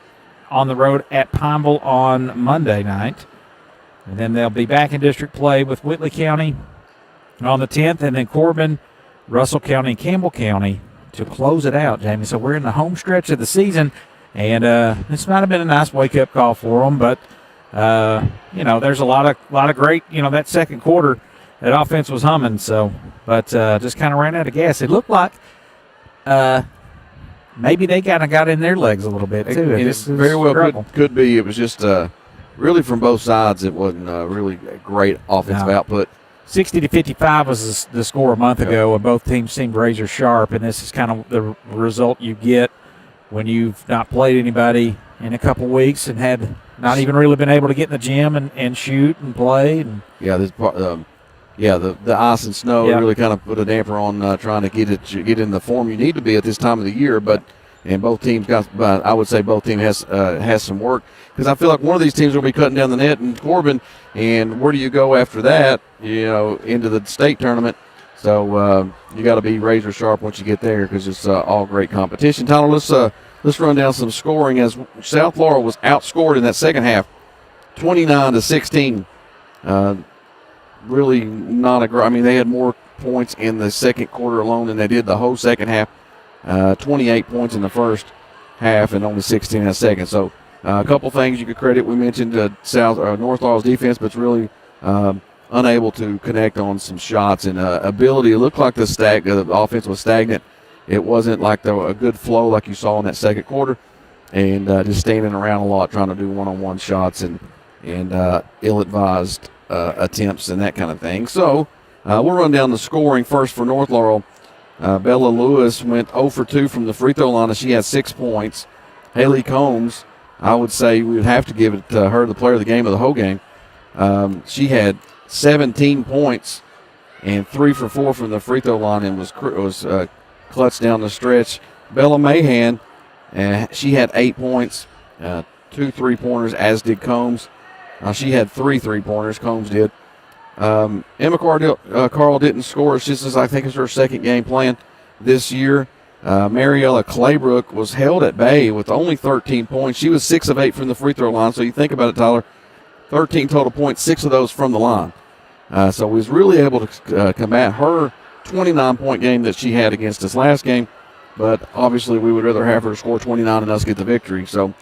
on the road at Pineville on Monday night, and then they'll be back in district play with Whitley County on the 10th, and then Corbin, Russell County, and Campbell County to close it out, Jamie. So we're in the home stretch of the season, and this might have been a nice wake-up call for them, but there's a lot of great, that second quarter, that offense was humming. So, but just kind of ran out of gas. It looked like maybe they kind of got in their legs a little bit too. It very well could be. It was just really from both sides. It wasn't really a great offensive output. 60-55 was the score a month ago, and both teams seemed razor sharp. And this is kind of the result you get when you've not played anybody in a couple weeks and had not even really been able to get in the gym and shoot and play. And the ice and snow really kind of put a damper on trying to get in the form you need to be at this time of the year. And both teams I would say both teams has some work, because I feel like one of these teams will be cutting down the net in Corbin, and where do you go after that? Into the state tournament. So you got to be razor sharp once you get there, because it's all great competition. Tyler, let's run down some scoring, as South Laurel was outscored in that second half, 29-16. really not I mean, they had more points in the second quarter alone than they did the whole second half. 28 points in the first half and only 16 in the second. So a couple things you could credit. We mentioned North Laurel's defense, but it's really unable to connect on some shots and ability. It looked like the offense was stagnant. It wasn't like a good flow like you saw in that second quarter, and just standing around a lot trying to do one-on-one shots and ill-advised attempts and that kind of thing. So we'll run down the scoring first for North Laurel. Bella Lewis went 0 for 2 from the free throw line, and she had 6 points. Haley Combs, I would say we would have to give it to her, the player of the game of the whole game. She had 17 points and 3 for 4 from the free throw line and was clutch down the stretch. Bella Mahan, she had 8 points, 2 3-pointers, as did Combs. She had 3 3-pointers, Combs did. Emma Carl didn't score. It's just as I think it's her second game playing this year. Mariella Claybrook was held at bay with only 13 points. She was 6 of 8 from the free throw line. So you think about it, Tyler, 13 total points, 6 of those from the line. So we was really able to combat her 29-point game that she had against us last game. But obviously we would rather have her score 29 and us get the victory. So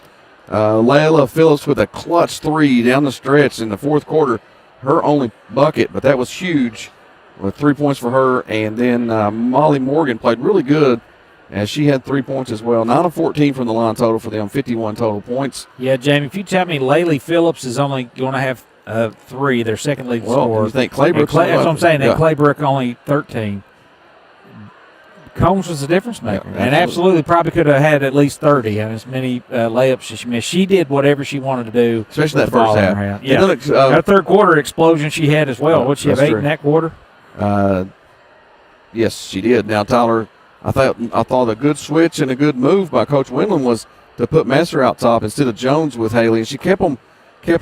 Layla Phillips with a clutch 3 down the stretch in the fourth quarter. Her only bucket, but that was huge with 3 points for her. And then Molly Morgan played really good as she had 3 points as well. 9 of 14 from the line total for them, 51 total points. Yeah, Jamie, if you tell me Laylee Phillips is only going to have 3, their second lead scorer. You think Claybrook's that's what I'm saying. Yeah. And Claybrook only 13. Combs was the difference maker, Yeah, and absolutely probably could have had at least 30. And as many layups as she missed. She did whatever she wanted to do, especially that with the ball first in her half. hand. Yeah, that third quarter explosion she had as well. What she have 8 true. in that quarter? Yes, she did. Now, Tyler, I thought a good switch and a good move by Coach Windland was to put Messer out top instead of Jones with Haley, and she kept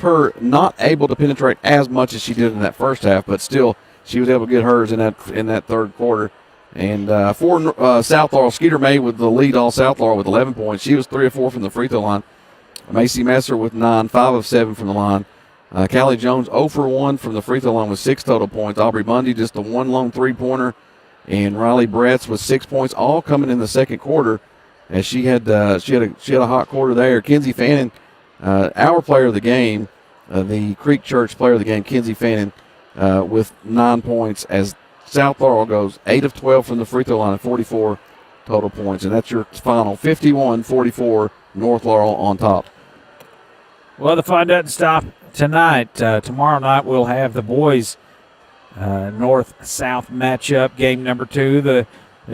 her not able to penetrate as much as she did in that first half, but still she was able to get hers in that third quarter. And for South Laurel, Skeeter May with the lead all South Laurel with 11 points. She was 3 of 4 from the free throw line. Macy Messer with 9, 5 of 7 from the line. Callie Jones 0 for 1 from the free throw line with 6 total points. Aubrey Bundy just the 1 lone 3-pointer. And Riley Bretz with 6 points, all coming in the second quarter. As she had a hot quarter there. Kenzie Fannin, our player of the game, the Creek Church player of the game, Kenzie Fannin, with 9 points as South Laurel goes 8 of 12 from the free throw line and 44 total points. And that's your final 51-44, North Laurel on top. Well, the fun doesn't stop tonight. Tomorrow night we'll have the boys north-south matchup, game number 2. The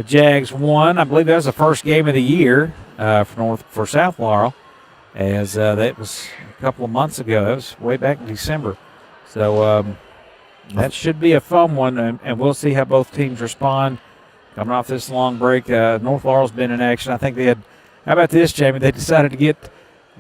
Jags won. I believe that was the first game of the year for South Laurel, as that was a couple of months ago. That was way back in December. So that should be a fun one, and we'll see how both teams respond coming off this long break. North Laurel's been in action. I think they had – how about this, Jamie? They decided to get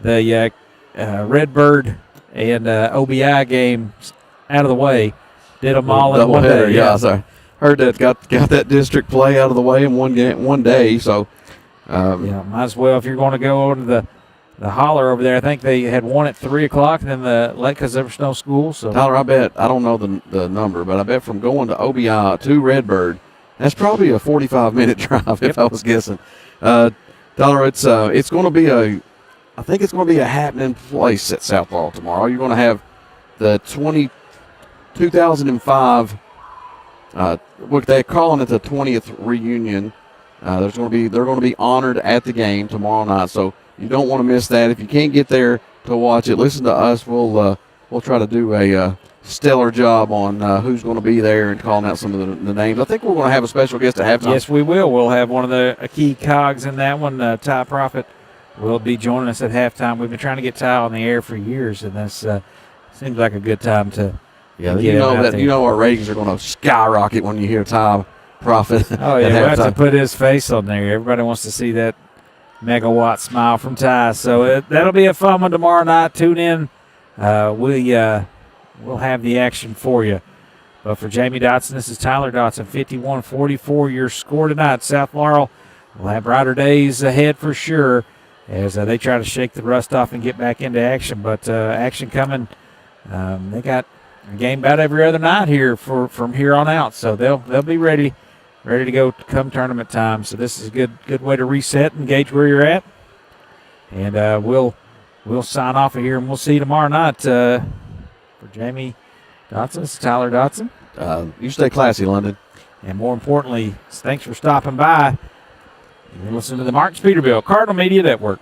the Redbird and OBI games out of the way. Did them all in one day. Yeah, so I heard that got that district play out of the way in one day. So might as well if you're going to go over to the holler over there. I think they had one at 3 o'clock, and then because there was no school. So Tyler, I bet I don't know the number, but I bet from going to OBI to Redbird, that's probably a 45-minute drive if I was guessing. Tyler, it's going to be I think it's going to be a happening place at South Laurel tomorrow. You're going to have the 2005. What they're calling it the 20th reunion. They're going to be honored at the game tomorrow night. So you don't want to miss that. If you can't get there to watch it, listen to us. We'll try to do a stellar job on who's going to be there and calling out some of the names. I think we're going to have a special guest at halftime. Yes, we will. We'll have one of the key cogs in that one. Ty Profit will be joining us at halftime. We've been trying to get Ty on the air for years, and this seems like a good time to. Yeah, you know our ratings are going to skyrocket when you hear Ty Profit. Oh yeah, we'll have to put his face on there. Everybody wants to see that megawatt smile from Ty. So that'll be a fun one tomorrow night. Tune in. We'll have the action for you. But for Jamie Dotson, this is Tyler Dotson, 51-44. Your score tonight. South Laurel will have brighter days ahead for sure as they try to shake the rust off and get back into action. But action coming. They got a game about every other night here from here on out. So they'll be ready to go come tournament time. So this is a good way to reset and gauge where you're at. And we'll sign off of here, and we'll see you tomorrow night. For Jamie Dotson, it's Tyler Dotson. You stay classy, London. And more importantly, thanks for stopping by. You're listening to the Marks Peterbilt Cardinal Media Network.